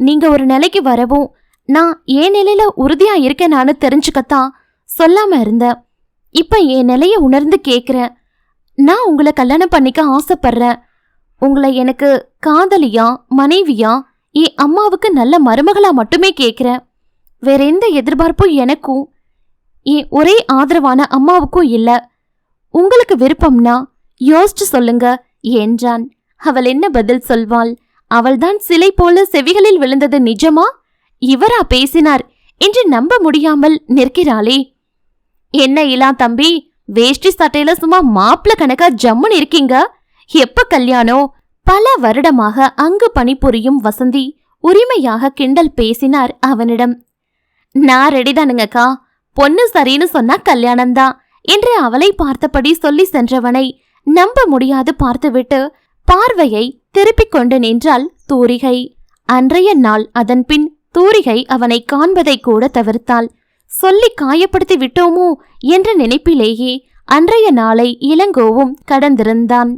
நீங்க ஒரு நிலைக்கு வரவும் நான் ஏன் நிலையில உறுதியா இருக்கேனான்னு தெரிஞ்சுக்கத்தான் சொல்லாம இருந்த. இப்ப என் நிலைய உணர்ந்து கேக்குறேன். நான் உங்களை கல்யாணம் பண்ணிக்க ஆசைப்படுறேன். உங்களை எனக்கு காதலியா, மனைவியா, என் அம்மாவுக்கு நல்ல மருமகளா மட்டுமே கேக்குறேன். வேற எந்த எதிர்பார்ப்பும் எனக்கும் என் ஒரே ஆதரவான அம்மாவுக்கும் இல்ல. உங்களுக்கு விருப்பம்னா யோசிச்சு சொல்லுங்க என்றான். அவள் என்ன பதில் சொல்வாள்? அவள்தான் சிலை போல செவிகளில் விழுந்தது நிஜமா? இவரா பேசினார் என்று நம்ப முடியாமல் நிற்கிறாளே. என்ன இலா தம்பி, வேஷ்டி சட்டையில சும்மா மாப்பிள கணக்கா ஜம்முன்னு இருக்கீங்க. எப்ப கல்யாணம்? பல வருடமாக அங்கு பணிபுரியும் வசந்தி உரிமையாக கிண்டல் பேசினார் அவனிடம். நான் ரெடிதானுங்கக்கா, பொண்ணு சரின்னு சொன்னா கல்யாணம்தான் என்று அவளை பார்த்தபடி சொல்லி சென்றவனை நம்ப முடியாது பார்த்துவிட்டு பார்வையை திருப்பிக் கொண்டு நின்றாள் தூரிகை. அன்றைய நாள் அதன்பின் தூரிகை அவனை காண்பதை கூட தவிர்த்தாள். சொல்லி காயப்படுத்தி விட்டோமோ என்ற நினைப்பிலேயே அன்றைய நாளை இளங்கோவும் கடந்திருந்தான்.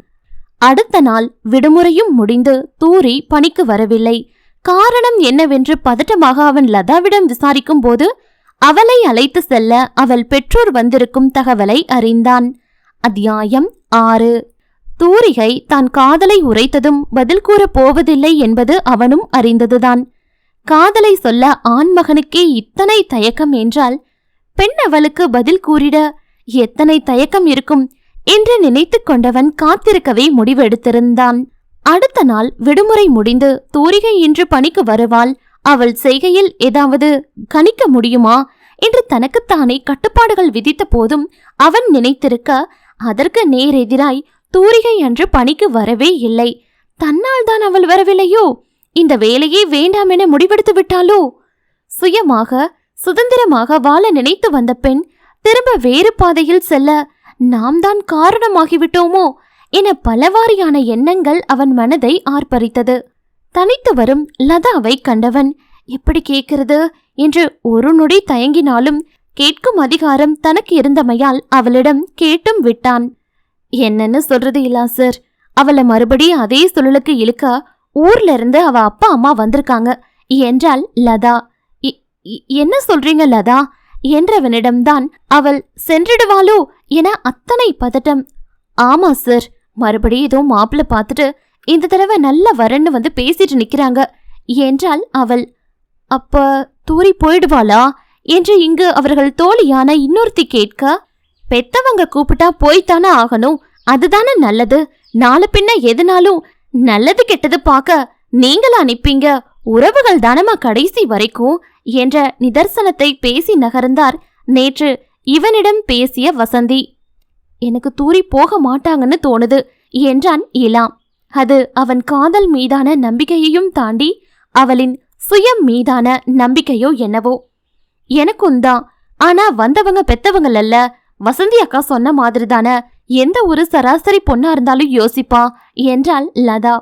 அடுத்த நாள் விடுமுறையும் முடிந்து தூரி பணிக்கு வரவில்லை. காரணம் என்னவென்று பதட்டமாக அவன் லதாவிடம் விசாரிக்கும் போது அவளை அழைத்து செல்ல அவள் பெற்றோர் வந்திருக்கும் தகவலை அறிந்தான். அத்தியாயம் 6. தூரிகை தான் காதலை உரைத்ததும் பதில் கூறப் போவதில்லை என்பது அவனும் அறிந்ததுதான். காதலை சொல்ல ஆண்மகனுக்கே இத்தனை தயக்கம் என்றால் பெண் அவளுக்கு பதில் கூறிட எத்தனை தயக்கம் இருக்கும் என்று நினைத்து கொண்டவன் காத்திருக்கவே முடிவெடுத்திருந்தான். அடுத்த நாள் விடுமுறை முடிந்து தூரிகை இன்று பணிக்கு வருவாள். அவள் செய்கையில் ஏதாவது கணிக்க முடியுமா என்று தனக்குத்தானே கட்டுப்பாடுகள் விதித்த போதும் அவன் நினைத்திருக்க அதற்கு நேரெதிராய் தூரிகை அன்று பணிக்கு வரவே இல்லை. தன்னால் தான் அவள் வரவில்லையோ? இந்த வேலையே வேண்டாம் என முடிவெடுத்து விட்டாளோ? சுயமாக சுதந்திரமாக வாழ நினைத்து வந்த பெண் திரும்ப வேறு பாதையில் செல்ல நாம் தான் காரணமாகிவிட்டோமோ என பலவாரியான எண்ணங்கள் அவன் மனதை ஆர்ப்பரித்தது. தனித்து வரும் லதாவை கண்டவன் எப்படி கேட்கிறது என்று ஒரு நொடி தயங்கினாலும் கேட்கும் அதிகாரம் தனக்கு இருந்தமையால் அவளிடம் கேட்டும் விட்டான். என்னன்னு சொல்றது இல்லா சார், அவளை மறுபடி அதே சுழலுக்கு இழுக்க ஊர்ல இருந்து அவ அப்பா அம்மா வந்திருக்காங்க என்றாள் லதா. என்ன சொல்றீங்க லதா என்றவனிடம்தான் அவள் சென்றிடுவாளோ என அத்தனை பதட்டம். ஆமா சார், மறுபடியும் ஏதோ மாப்பிள்ள பார்த்துட்டு இந்த தடவை நல்ல வரன்னு வந்து பேசிட்டு நிக்கிறாங்க என்றாள் அவள். அப்ப தூரி போயிடுவாளா என்று இங்கு அவர்கள் தோழியான இன்னொருத்தி கேட்க, பெத்தவங்க கூப்பிட்டா போய்த்தானே ஆகணும், அதுதானே நல்லது. நாளை பின்ன எதுனாலும் நல்லது கெட்டது பார்க்க நீங்களா நிப்பீங்க, உறவுகள் தானமா கடைசி வரைக்கும் என்ற நிதர்சனத்தை பேசி நகர்ந்தார் நேற்று இவனிடம் பேசிய வசந்தி. எனக்கு தூரி போக மாட்டாங்கன்னு தோணுது என்றான் இலாம். அது அவன் காதல் மீதான நம்பிக்கையையும் தாண்டி அவளின் சுயம் மீதான நம்பிக்கையோ என்னவோ. எனக்கும் தான், ஆனா வந்தவங்க பெத்தவங்கள் அல்ல. வசந்தி அக்கா சொன்ன மாதிரிதான எந்த ஒரு சராசரி பொண்ணா இருந்தாலும் யோசிப்பா என்றாள் லதா.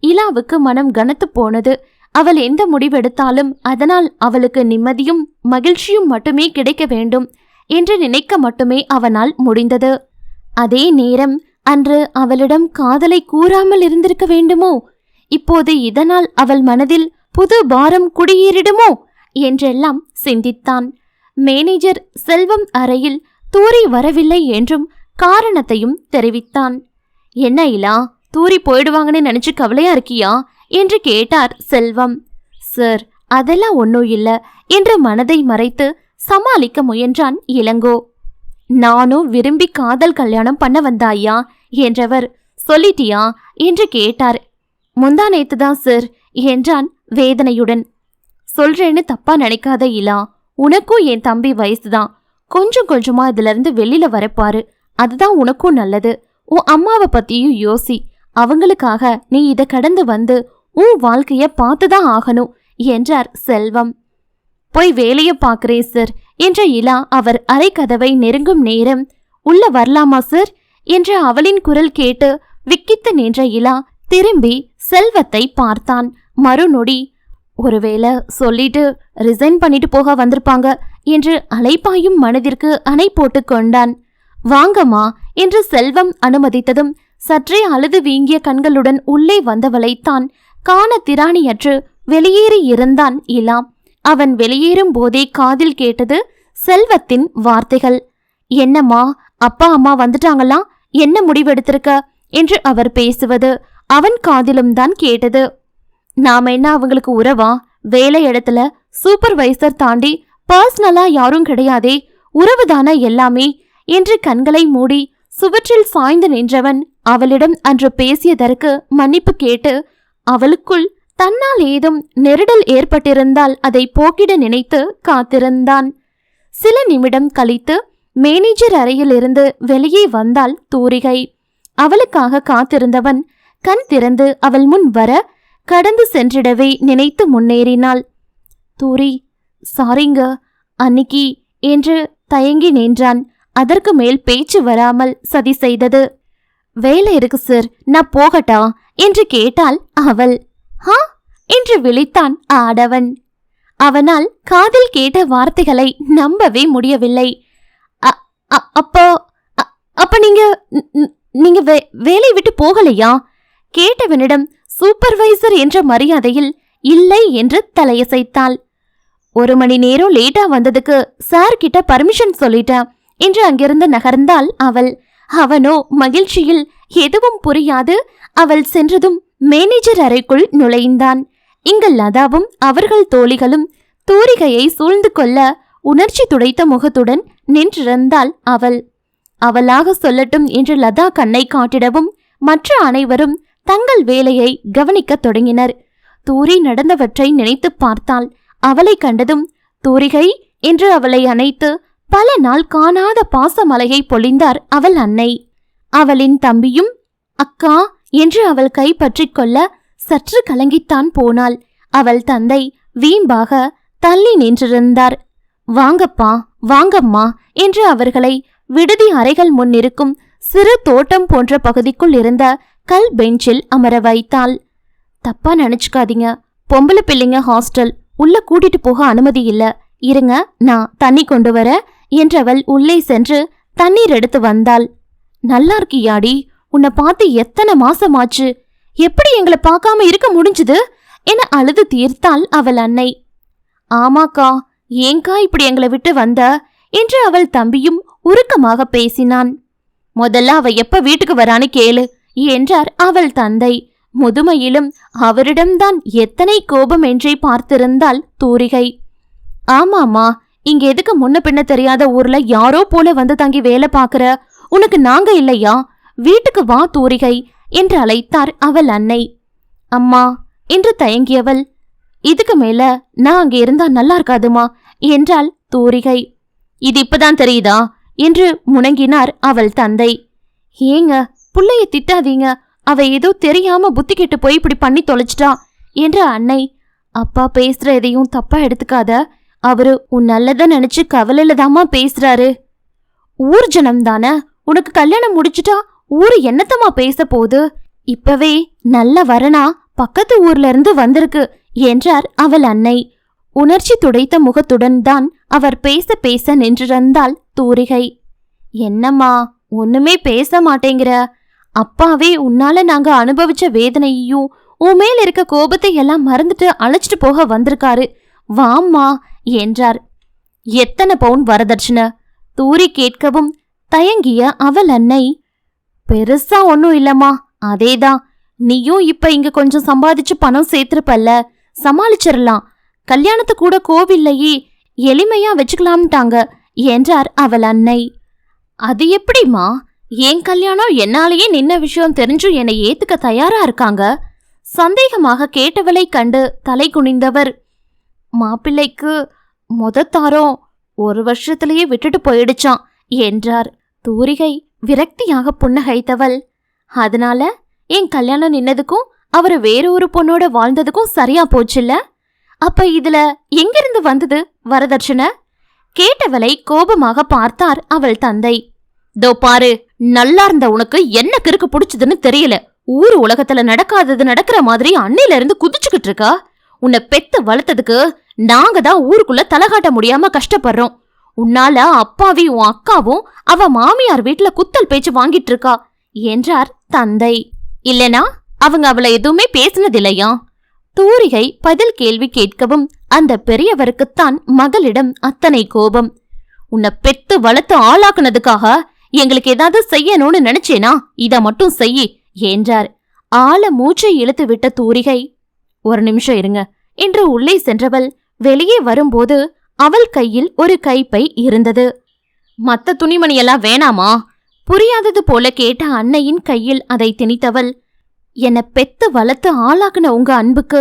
இலாவுக்கு மனம் கனத்து போனது. அவள் எந்த முடிவெடுத்தாலும் அதனால் அவளுக்கு நிம்மதியும் மகிழ்ச்சியும் மட்டுமே கிடைக்க வேண்டும் என்று நினைக்க மட்டுமே அவனால் முடிந்தது. அதே நேரம் அன்று அவளிடம் காதலை கூறாமல் இருந்திருக்க வேண்டுமோ? இப்போது இதனால் அவள் மனதில் புது பாரம் குடியேறிடுமோ என்றெல்லாம் சிந்தித்தான். மேனேஜர் செல்வம் அறையில் தூரி வரவில்லை என்றும் காரணத்தையும் தெரிவித்தான். என்ன இலா, தூரி போயிடுவாங்கன்னு நினைச்சு கவலையா இருக்கியா என்று கேட்டார் செல்வம். சார், அதெல்லாம் ஒன்னும் இல்ல என்று மனதை மறைத்து சமாளிக்க முயன்றான் இளங்கோ. நானும் விரும்பி காதல் கல்யாணம் பண்ண வந்தாயா என்றவர். சொல்லிட்டியா என்று கேட்டார். முந்தா நேத்துதான் சார் என்றான் வேதனையுடன். சொல்றேன்னு தப்பா நினைக்காத இலா, உனக்கும் என் தம்பி வயசுதான். கொஞ்சம் கொஞ்சமா இதுல இருந்து வெளியில வரப்பாரு, அதுதான் உனக்கும் நல்லது. உன் அம்மாவை பத்தியும் யோசி. அவங்களுக்காக நீ இதை கடந்து வந்து உன் வாழ்க்கைய பார்த்துதான் ஆகணும் என்றார் செல்வம். போய் வேலைய பாக்குறேன் சார் என்ற இலா அவர் அறை கதவை நெருங்கும் நேரம், உள்ள வரலாமா சார் என்ற அவளின் குரல் கேட்டு விக்கித்து நின்ற இலா திரும்பி செல்வத்தை பார்த்தான். மறுநொடி ஒருவேளை சொல்லிட்டு ரிசைன் பண்ணிட்டு போக வந்திருப்பாங்க என்று அலைப்பாயும் மனதிற்கு அணை போட்டு கொண்டான். வாங்கம்மா என்று செல்வம் அனுமதித்ததும் சற்றே அழுது வீங்கிய கண்களுடன் உள்ளே வந்தவளைத்தான் காண திராணியற்று வெளியேறி இருந்தான் இலாம். அவன் வெளியேறும் போதே காதில் கேட்டது செல்வத்தின் வார்த்தைகள். என்னம்மா அப்பா அம்மா வந்துட்டாங்களாம், என்ன முடிவெடுத்திருக்க என்று அவர் பேசுவது அவன் காதிலும் தான் கேட்டது. நாம என்ன அவங்களுக்கு உறவா? வேலை இடத்துல சூப்பர்வைசர் தாண்டி பர்சனலா யாரும் கிடையாதே, உறவுதான எல்லாமே என்று கண்களை மூடி சுவற்றில் சாய்ந்து நின்றவன் அவளிடம் அன்று பேசியதற்கு மன்னிப்பு கேட்டு அவளுக்குள் தன்னால் ஏதும் நெருடல் ஏற்பட்டிருந்தால் அதை போக்கிட நினைத்து காத்திருந்தான். சில நிமிடம் கழித்து மேனேஜர் அறையிலிருந்து வெளியே வந்தாள் தூரிகை. அவளுக்காக காத்திருந்தவன் கண் திறந்து அவள் முன் வர கடந்து சென்றிடவே நினைத்து முன்னேறினாள். தூரி, சாரிங்க அன்னிக்கு என்று தயங்கி நின்றான். அதற்கு மேல் பேச்சு வராமல் சதி செய்தது. வேலை இருக்கு சார், நான் போகட்டா என்று கேட்டாள் அவள். ஹா என்று விழித்தான் ஆடவன். அவனால் காதில் கேட்ட வார்த்தைகளை நம்பவே முடியவில்லை. அப்ப நீங்க வேலை விட்டு போகலையா? கேட்டவனிடம் சூப்பர்வைசர் என்ற மரியாதையில் இல்லை என்று தலையசைத்தாள். 1 மணி நேரம் லேட்டா வந்ததுக்கு சார் கிட்ட பர்மிஷன் சொல்லிட்டேன் என்று அங்கிருந்து நகர்ந்தாள் அவள். அவனோ மகிழ்ச்சியில் எதுவும் புரியாது அவள் சென்றதும் மேனேஜர் அறைக்குள் நுழைந்தான். இங்கு லதாவும் அவர்கள் தோழிகளும் தூரிகையை சூழ்ந்து கொள்ள உணர்ச்சி துடைத்த முகத்துடன் நின்றிருந்தாள் அவள். அவளாக சொல்லட்டும் என்று லதா கண்ணை காட்டிடவும் மற்ற அனைவரும் தங்கள் வேலையை கவனிக்கத் தொடங்கினர். தூரி நடந்தவற்றை நினைத்து பார்த்தாள். அவளை கண்டதும் தூரிகை என்று அவளை அணைத்து பல நாள் காணாத பாசமலையை பொழிந்தார் அவள் அன்னை. அவளின் தம்பியும் அக்கா என்று அவள் கை பற்றிக் கொள்ள சற்று கலங்கித்தான் போனாள். அவள் தந்தை வீம்பாக தள்ளி நின்றிருந்தார். வாங்கப்பா வாங்கம்மா என்று அவர்களை விடுதி அறைகள் முன்னிருக்கும் சிறு தோட்டம் போன்ற பகுதிக்குள் இருந்த கல் பெஞ்சில் அமர வைத்தாள். தப்பா நினைச்சுக்காதீங்க, பொம்பளை பிள்ளைங்க ஹாஸ்டல், உள்ள கூட்டிட்டு போக அனுமதி இல்ல, இருங்க நான் தண்ணி கொண்டு வர என்றவள் உள்ளே சென்று தண்ணீர் எடுத்து வந்தாள். நல்லா இருக்கியாடி, உன்னை பார்த்து எத்தனை மாசமாச்சு, எப்படி எங்களை பார்க்காம இருக்க முடிஞ்சுது என அழுது தீர்த்தாள் அவள் அன்னை. ஆமாக்கா, ஏங்கா இப்படி எங்களை விட்டு வந்த என்று அவள் தம்பியும் உருக்கமாக பேசினான். முதல்ல அவ எப்ப வீட்டுக்கு வரான்னு கேளு என்றார் அவள் தந்தை. முதுமையிலும் அவரிடம்தான் எத்தனை கோபம் என்றே பார்த்திருந்தாள் தூரிகை. ஆமாமா, இங்க எதுக்கு முன்ன பின்ன தெரியாத ஊர்ல யாரோ போல வந்து தங்கி வேலை பாக்குற, உனக்கு நாங்க இல்லையா? வீட்டுக்கு வா தூரிகை என்று அழைத்தார் அவள் அன்னை. அம்மா என்று தயங்கியவள், இதுக்கு மேல நான் அங்க இருந்தா நல்லா இருக்காதுமா என்றாள் தூரிகை. இது இப்பதான் தெரியுதா என்று முணங்கினார் அவள் தந்தை. ஏங்க புள்ளைய திட்டாதீங்க, அவ ஏதோ தெரியாம புத்தி கெட்டு போய் இப்படி பண்ணி தொலைச்சிட்டா என்ற அன்னை. அப்பா பேசுற எதையும் தப்பா எடுத்துக்காத, அவரு உன் நல்லத நினைச்சு கவலையில தாமா பேசுறாரு. ஊர் ஜனம் தானே, உனக்கு கல்யாணம் முடிச்சுட்டா ஊரு என்னத்தமா பேச போகுது, இப்பவே நல்ல வரனா பக்கத்து ஊர்ல இருந்து வந்திருக்கு என்றார் அவள் அன்னை. உணர்ச்சி துடைத்த முகத்துடன் தான் அவர் பேச பேச நின்றிருந்தாள் தூரிகை. என்னம்மா ஒண்ணுமே பேச மாட்டேங்கிற? அப்பாவே உன்னால நாங்க அனுபவிச்ச வேதனையையும் உன் மேல இருக்க கோபத்தை எல்லாம் மறந்துட்டு அழைச்சிட்டு போக வந்திருக்காரு, வாம்மா என்றார். எத்தனை பவுன் வரதட்சணை? தூரி கேட்கவும் தயங்கிய அவள் அன்னை, பெருசா ஒன்னும் இல்லம்மா, அதேதான், நீயும் இப்ப இங்க கொஞ்சம் சம்பாதிச்சு பணம் சேர்த்திருப்பல்ல, சமாளிச்சிடலாம், கல்யாணத்து கூட கோவில்லையே எளிமையா வச்சுக்கலாம்ட்டாங்க என்றார் அவள் அன்னை. அது எப்படிமா? என் கல்யாணம் என்னாலேயே நின்ன விஷயம் தெரிஞ்சும் என்னை ஏத்துக்க தயாரா இருக்காங்க சந்தேகமாக கேட்டவளை கண்டு தலை குனிந்தவர். மாப்பிள்ளைக்கு தாரம் 1 வருஷத்திலேயே விட்டுட்டு போயிடுச்சான் என்றார். தூரிகை விரக்தியாக புன்னகைத்தவள், அதனால என் கல்யாணம் நின்னதுக்கும் அவரு வேறொரு பொண்ணோட வாழ்ந்ததுக்கும் சரியா போச்சுல்ல? அப்ப இதுல எங்கிருந்து வந்தது வரதட்சணை? கேட்டவளை கோபமாக பார்த்தார் அவள் தந்தை. தோ பாரு, நல்லா இருந்த உனக்கு என்ன கிறுக்கு புடிச்சதுன்னு தெரியல, ஊரு உலகத்துல நடக்காதது நடக்கிற மாதிரி அன்னையில இருந்து குதிச்சுக்கிட்டு இருக்கா. உன்னை பெத்து வளர்த்ததுக்கு நாங்க தான் ஊருக்குள்ள தலகாட்ட முடியாம கஷ்டப்படுறோம். உன்னால அப்பாவி உன் அக்காவும் அவ மாமியார் வீட்டுல குத்தல் பேச்சு வாங்கிட்டு இருக்கா என்றார் தந்தை. இல்லனா அவங்க அவளை எதுவுமே பேசினதில்லையா? தூரிகை பதில் கேள்வி கேட்கவும் அந்த பெரியவருக்குத்தான் மகளிடம் அத்தனை கோபம். உன்னை பெத்து வளர்த்து ஆளாக்குனதுக்காக எங்களுக்கு ஏதாவது செய்யணும்னு நினைச்சேனா இத மட்டும் செய்யி என்றார். ஆழ மூச்சை இழுத்து விட்ட தூரிகை, ஒரு நிமிஷம் இருங்க என்று உள்ளே சென்றவள் வெளியே வரும்போது அவள் கையில் ஒரு கைப்பை இருந்தது. மத்த துணிமணியெல்லாம் வேணாமா? புரியாதது போல கேட்ட அன்னையின் கையில் அதை திணித்தவள், என்ன பெத்து வளர்த்து ஆளாக்குன உங்க அன்புக்கு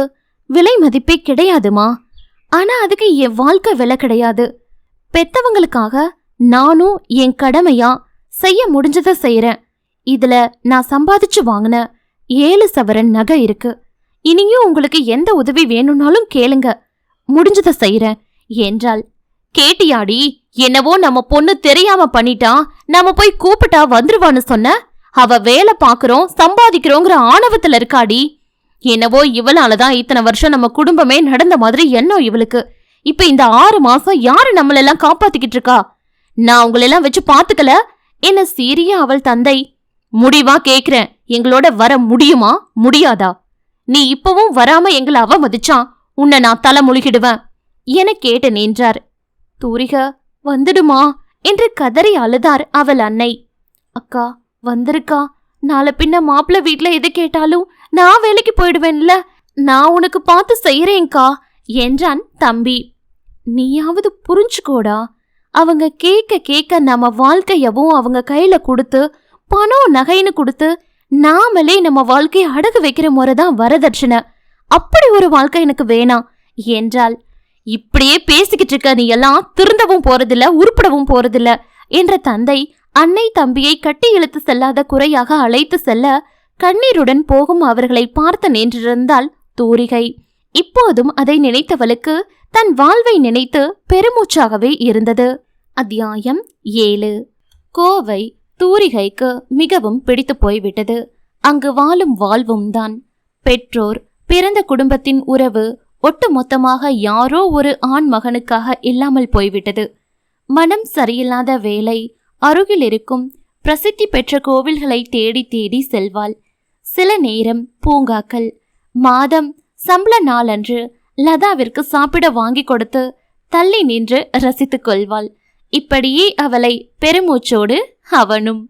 விலை மதிப்பே கிடையாதுமா. ஆனா அதுக்கு என் வாழ்க்கை விலை கிடையாது. பெத்தவங்களுக்காக நானும் என் கடமையா செய்ய முடிஞ்சதை செய்யறேன். இதுல நான் சம்பாதிச்சு வாங்கின 7 சவரன் நகை இருக்கு. இனியும் உங்களுக்கு எந்த உதவி வேணும்னாலும் கேளுங்க, முடிஞ்சதை செய்யறேன் என்றாள். கேட்டியாடி, என்னவோ நம்ம பொண்ணு தெரியாம பண்ணிட்டா, நாம போய் கூப்பிட்டா வந்துருவான்னு சொன்ன. அவ வேலை பாக்குறோம் சம்பாதிக்கிறோங்கிற ஆணவத்துல இருக்காடி. என்னவோ இவளாலதான் இத்தனை வருஷம் நம்ம குடும்பமே நடந்த மாதிரி எண்ணம் இவளுக்கு. இப்ப இந்த 6 மாசம் யாரு நம்மளெல்லாம் காப்பாத்திக்கிட்டு இருக்கா? நான் உங்களெல்லாம் வச்சு பாத்துக்கல என்ன சீரிய அவள் தந்தை. முடிவா கேக்குறேன், எங்களோட வர முடியுமா முடியாதா? நீ இப்பவும் வராம எங்களை அவமதிச்சா உன்னை நான் தலை முழுகிடுவேன் என கேட்டு நின்றார். தூரிக, வந்துடுமா என்று கதறி அழுதார் அவள் அன்னை. அக்கா வந்திருக்கா, நாளை பின்ன மாப்பிள்ள வீட்ல எது கேட்டாலும் நான் வேலைக்கு போயிடுவேன்ல, நான் உனக்கு பார்த்து செய்யறேன்கா என்றான் தம்பி. நீயாவது புரிஞ்சுக்கோடா. அவங்க கேட்க கேட்க நம்ம வாழ்க்கையவும் அவங்க கையில கொடுத்து பணம் நகைன்னு கொடுத்து நாமளே நம்ம வாழ்க்கையை அடகு வைக்கிற முறைதான் வரதட்சணை. அப்படி ஒரு வாழ்க்கை எனக்கு வேணாம் என்றாள். இப்படியே பேசிக்கிட்டு இருக்க நீ எல்லாம் திருந்தவும் போறதில்ல உருப்படவும் போறதில்ல என்ற தந்தை அன்னை தம்பியை கட்டி இழுத்து செல்லாத குறையாக அழைத்து செல்ல கண்ணீருடன் போகும் அவர்களை பார்த்து நின்றிருந்தாள் தூரிகை. இப்போதும் அதை நினைத்தவளுக்கு தன் வாழ்வை நினைத்து பெருமூச்சாகவே இருந்தது. அத்தியாயம் 7. கோவை தூரிகைக்கு மிகவும் பிடித்து போய்விட்டது. அங்கு வாழும் வாழ்வும் தான். பெற்றோர், பிறந்த குடும்பத்தின் உறவு ஒட்டுமொத்தமாக யாரோ ஒரு ஆண் மகனுக்காக இல்லாமல் போய்விட்டது. மனம் சரியில்லாத வேலை, அருகில் இருக்கும் பிரசித்தி பெற்ற கோவில்களை தேடி தேடி செல்வாள். சில நேரம் பூங்காக்கள். மாதம் சம்பள நாளன்று லதாவிற்கு சாப்பிட வாங்கி கொடுத்து தள்ளி நின்று ரசித்துக் கொள்வாள். இப்படியே அவளை பெருமூச்சோடு அவனும்.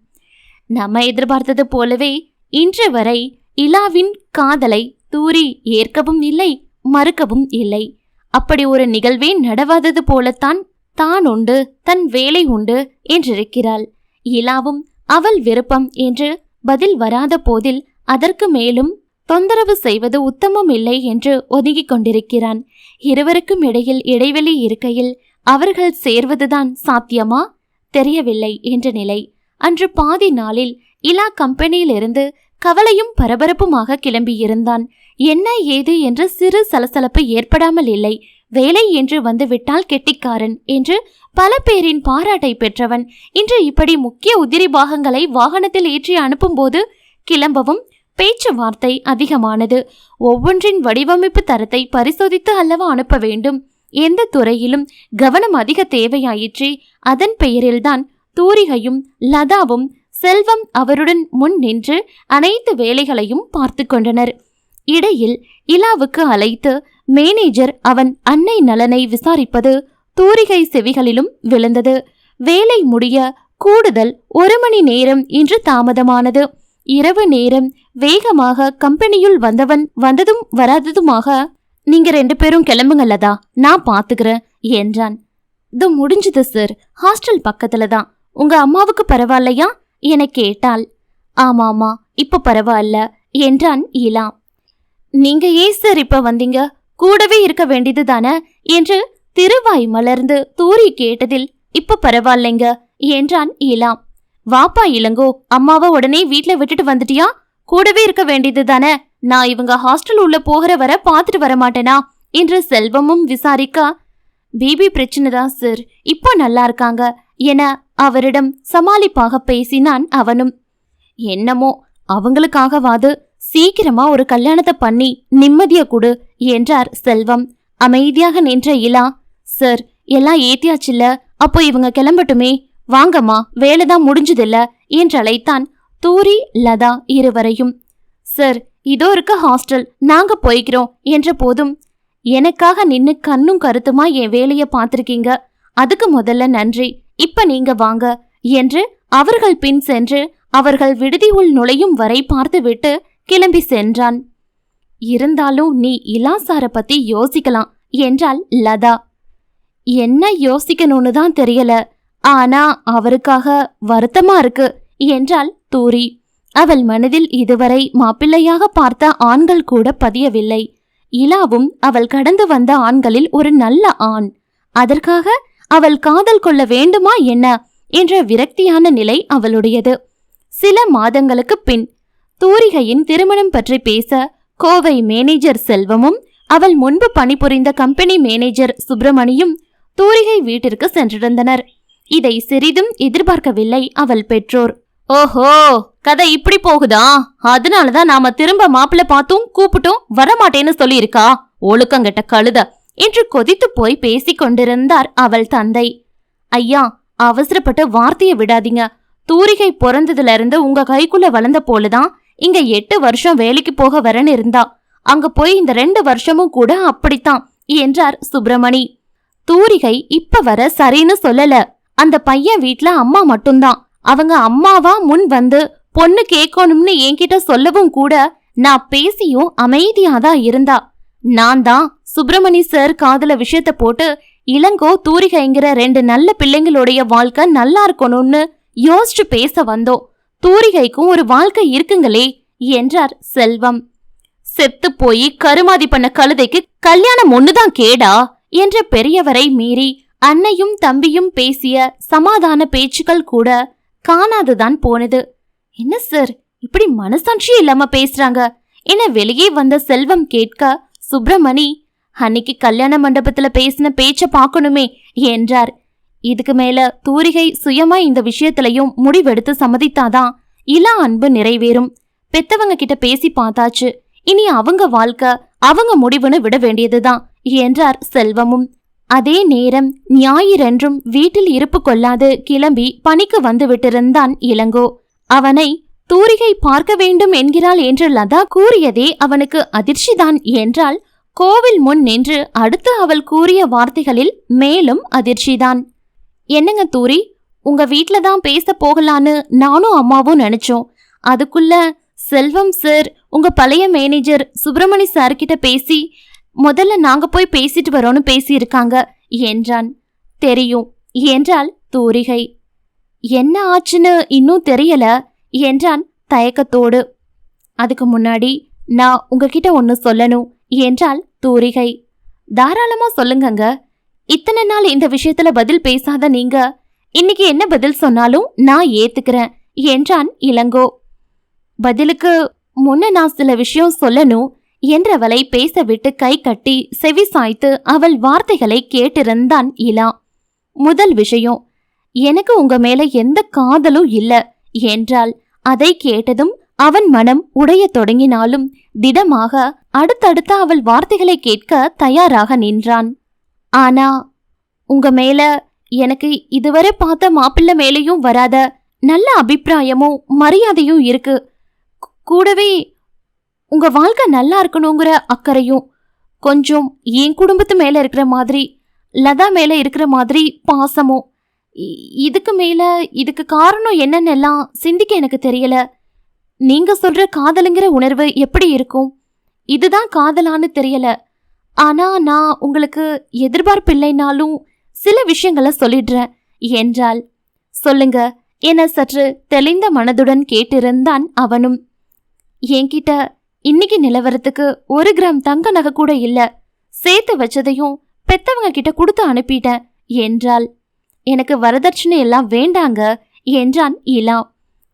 நம்ம எதிர்பார்த்தது போலவே இன்று வரை இலாவின் காதலை தூரி ஏற்கவும் இல்லை மறுக்கவும் இல்லை. அப்படி ஒரு நிகழ்வே நடவாதது போலத்தான் தான் உண்டு தன் வேலை உண்டு என்றிருக்கிறாள். இலாவும் அவள் விருப்பம் என்று பதில் வராத போதில் அதற்கு மேலும் தொந்தரவு செய்வது உத்தமம் இல்லை என்று ஒதுங்கிக் கொண்டிருக்கிறான். இருவருக்கும் இடையில் இடைவெளி இருக்கையில் அவர்கள் சேர்வதுதான் சாத்தியமா தெரியவில்லை என்ற நிலை. அன்று பாதி நாளில் இலா கம்பெனியிலிருந்து கவலையும் பரபரப்புமாக கிளம்பியிருந்தான். என்ன ஏது என்று சிறு சலசலப்பு ஏற்படாமல் இல்லை. வேலை என்று வந்துவிட்டால் கெட்டிக்காரன் என்று பல பேரின் பாராட்டை பெற்றவன் இன்று இப்படி முக்கிய உதிரி பாகங்களை வாகனத்தில் ஏற்றி அனுப்பும்போது கிளம்பவும் பேச்சுவார்த்தை அதிகமானது. ஒவ்வொன்றின் வடிவமைப்பு தரத்தை பரிசோதித்து அல்லவா அனுப்ப வேண்டும். எந்த துறையிலும் கவனம் அதிக தேவையாயிற்று. அதன் பெயரில்தான் தூரிகையும் லதாவும் செல்வம் அவருடன் முன் நின்று அனைத்து வேலைகளையும் பார்த்து கொண்டனர். இடையில் இலாவுக்கு அழைத்து மேனேஜர் அவன் அன்னை நலனை விசாரிப்பது தூரிகை செவிகளிலும் விழுந்தது. வேலை முடிய கூடுதல் 1 மணி நேரம் இன்று தாமதமானது. இரவு நேரம் வேகமாக கம்பெனியுள் வந்ததும் வராததுமாக, நீங்க 2 பேரும் கிளம்புங்கல்லதா, நான் பாத்துக்கிறேன் என்றான். இது முடிஞ்சது சார், ஹாஸ்டல் பக்கத்துல தான். உங்க அம்மாவுக்கு பரவாயில்லையா என கேட்டாள். ஆமாமா இப்ப பரவாயில்ல என்றான் இலா. நீங்க ஏன் சார் இப்ப வந்தீங்க, கூடவே இருக்க வேண்டியது தானே என்று திருவாய் மலர்ந்து தூரி கேட்டதில் இப்ப பரவாயில்லைங்க என்றான் இலா. வாப்பா இளங்கோ, அம்மாவை உடனே வீட்ல விட்டுட்டு வந்துட்டியா? கூடவே இருக்க வேண்டியது தானே, நான் இவங்க ஹாஸ்டல் உள்ள போகிற வர பாத்துட்டு வர மாட்டேனா என்று செல்வமும் விசாரிக்க, பிபி பிரச்சனை தான் சார், இப்போ நல்லா இருக்காங்க என அவரிடம் சமாளிப்பாக பேசினான் அவனும். என்னமோ அவங்களுக்காகவாது சீக்கிரமா ஒரு கல்யாணத்தை பண்ணி நிம்மதிய கொடு என்றார் செல்வம். அமைதியாக நின்ற இலா, சார் எல்லாம் ஏத்தியாச்சுல்ல, அப்போ இவங்க கிளம்பட்டுமே, வாங்கம்மா வேலைதான் முடிஞ்சதில்ல என்றழைத்தான் தூரி லதா இருவரையும். சார் இதோ இருக்க ஹாஸ்டல், நாங்க போய்க்கிறோம் என்ற போதும், எனக்காக நின்னு கண்ணும் கருத்துமா என் வேலைய பார்த்திருக்கீங்க, அதுக்கு முதல்ல நன்றி, இப்ப நீங்க வாங்க என்று அவர்கள் பின் சென்று அவர்கள் விடுதி உள் நுழையும் வரை பார்த்துவிட்டு கிளம்பி சென்றான். இருந்தாலும் நீ இலாசார பத்தி யோசிக்கலாம் என்றாள் லதா. என்ன யோசிக்கணும்னு தான் தெரியல, ஆனா அவருக்காக வருத்தமா இருக்கு என்றாள் தூரி. அவள் மனதில் இதுவரை மாப்பிள்ளையாக பார்த்த ஆண்கள் கூட பதியவில்லை. இலாவும் அவள் கடந்து வந்த ஆண்களில் ஒரு நல்ல ஆண். அதற்காக அவள் காதல் கொள்ள வேண்டுமா என்ன என்ற விரக்தியான நிலை அவளுடையது. சில மாதங்களுக்கு பின் தூரிகையின் திருமணம் பற்றி பேச கோவை மேனேஜர் செல்வமும் அவள் முன்பு பணிபுரிந்த கம்பெனி மேனேஜர் சுப்பிரமணியும் தூரிகை வீட்டிற்கு சென்றிருந்தனர். இதை சிறிதும் எதிர்பார்க்கவில்லை அவள் பெற்றோர். ஓஹோ, கதை இப்படி போகுதா? அதனாலதான் நாம திரும்ப மாப்பிள்ளை பார்த்தும் கூப்பிட்டும் வரமாட்டேன்னு சொல்லியிருக்கா, ஒழுக்கங்கெட்ட கழுத என்று கொதித்து போய் பேசிக் கொண்டிருந்தார் அவள் தந்தை. ஐயா, அவசரப்பட்டு வார்த்தையை விடாதீங்க. தூரிகை பிறந்ததுல இருந்து உங்க கைக்குள்ள வளர்ந்த போலதான் இங்க 8 வருஷம் வேலைக்கு போக வரன்னு இருந்தா. அங்க போய் இந்த 2 வருஷமும் கூட அப்படித்தான் என்றார் சுப்பிரமணி. தூரிகை இப்ப வர சரின்னு சொல்லல. அந்த பையன் வீட்ல அம்மா மட்டும்தான். அவங்க அம்மாவா முன் வந்து பொண்ணு கேட்கணும்னு என்கிட்ட சொல்லவும் கூட நான் பேசியும் அமைதியாதான் இருந்தா. நான் தான் சுப்பிரமணி சார் காதுல விஷயத்த போட்டு இளங்கோ தூரிகைங்கிற 2 நல்ல பிள்ளைங்களுடைய வாழ்க்கை நல்லா இருக்கணும்னு யோசிச்சு பேச வந்தோம். தூரிகைக்கும் ஒரு வாழ்க்கை இருக்குங்களே என்றார் செல்வம். செத்து போய் கருமாதி பண்ண கழுதைக்கு கல்யாணம் ஒண்ணுதான் கேடா என்ற பெரியவரை மீறி அன்னையும் தம்பியும் பேசிய சமாதான பேச்சுக்கள் கூட காணாதுதான் போனது. என்ன சார் இப்படி மனசாட்சி இல்லாம பேசுறாங்க என வெளியே வந்த செல்வம் கேட்க சுப்பிரமணி, அன்னைக்கு கல்யாண மண்டபத்துல பேசின பேச்ச பாக்கணுமே என்றார். இதுக்கு மேல தூரிகை சுயமா இந்த விஷயத்திலையும் முடிவெடுத்து சம்மதித்தாதான் இளா அன்பு நிறைவேறும். பெத்தவங்க கிட்ட பேசி பார்த்தாச்சு, இனி அவங்க வாழ்க்கை அவங்க முடிவுன்னு விட வேண்டியதுதான் என்றார் செல்வமும். அதே நேரம் ஞாயிறன்றும் வீட்டில் இருப்பு கொள்ளாது கிளம்பி பணிக்கு வந்து விட்டிருந்தான் இளங்கோ. அவனை தூரிகை பார்க்க வேண்டும் என்கிறாள் என்று லதா கூறியதே அவனுக்கு அதிர்ச்சிதான் என்றால் கோவில் முன் நின்று அடுத்து அவள் கூறிய வார்த்தைகளில் மேலும் அதிர்ச்சிதான். என்னங்க தூரி, உங்க வீட்ல தான் பேச போகலான்னு நானும் அம்மாவும் நினைச்சோம். அதுக்குள்ள செல்வம் சார் உங்க பழைய மேனேஜர் சுப்பிரமணி சார் கிட்ட பேசி முதல்ல நாங்க போய் பேசிட்டு வரோன்னு பேசியிருக்காங்க என்றான். தெரியும் என்றாள் தூரிகை. என்ன ஆச்சுன்னு இன்னும் தெரியல என்றான் தயக்கத்தோடு. அதுக்கு முன்னாடி நான் உங்ககிட்ட ஒன்னு சொல்லணும் என்றாள் தூரிகை. தாராளமா சொல்லுங்கங்க. இத்தனை நாள் இந்த விஷயத்துல பதில் பேசாத நீங்க இன்னைக்கு என்ன பதில் சொன்னாலும் நான் ஏத்துக்கிறேன் என்றான் இளங்கோ. பதிலுக்கு முன்ன நான் சில விஷயம் சொல்லணும் என்றவளை பேச விட்டு கை கட்டி செவி சாய்த்து அவள் வார்த்தைகளை கேட்டிருந்தான் இலா. முதல் விஷயம், எனக்கு உங்க மேல எந்த காதலும் இல்ல என்றாள். அதை கேட்டதும் அவன் மனம் உடைய தொடங்கினாலும் திடமாக அடுத்தடுத்த அவள் வார்த்தைகளை கேட்க தயாராக நின்றான். ஆனா உங்க மேல எனக்கு இதுவரை பார்த்த மாப்பிள்ளை மேலேயும் வராத நல்ல அபிப்பிராயமும் மரியாதையும் இருக்கு. கூடவே உங்க வாழ்க்கை நல்லா இருக்கணுங்கிற அக்கறையும், கொஞ்சம் என் குடும்பத்து மேல இருக்கிற மாதிரி லதா மேல இருக்கிற மாதிரி பாசமும். இதுக்கு மேல இதுக்கு காரணம் என்னன்னெல்லாம் சிந்திக்க எனக்கு தெரியல. நீங்க சொல்ற காதலுங்கிற உணர்வு எப்படி இருக்கும்? இதுதான் காதலான்னு தெரியல. ஆனா நான் உங்களுக்கு எதிர்பார்ப்பு இல்லைனாலும் சில விஷயங்களை சொல்லிடுறேன் என்றாள். சொல்லுங்க என சற்று தெளிந்த மனதுடன் கேட்டிருந்தான் அவனும். என்கிட்ட இன்னைக்கு நிலவரத்துக்கு 1 கிராம் தங்க நகை கூட இல்ல. சேர்த்து வச்சதையும் பெத்தவங்க கிட்ட கொடுத்து அனுப்பிட்டேன் என்றாள். எனக்கு வரதட்சணை எல்லாம் வேண்டாங்க என்றான் இலா.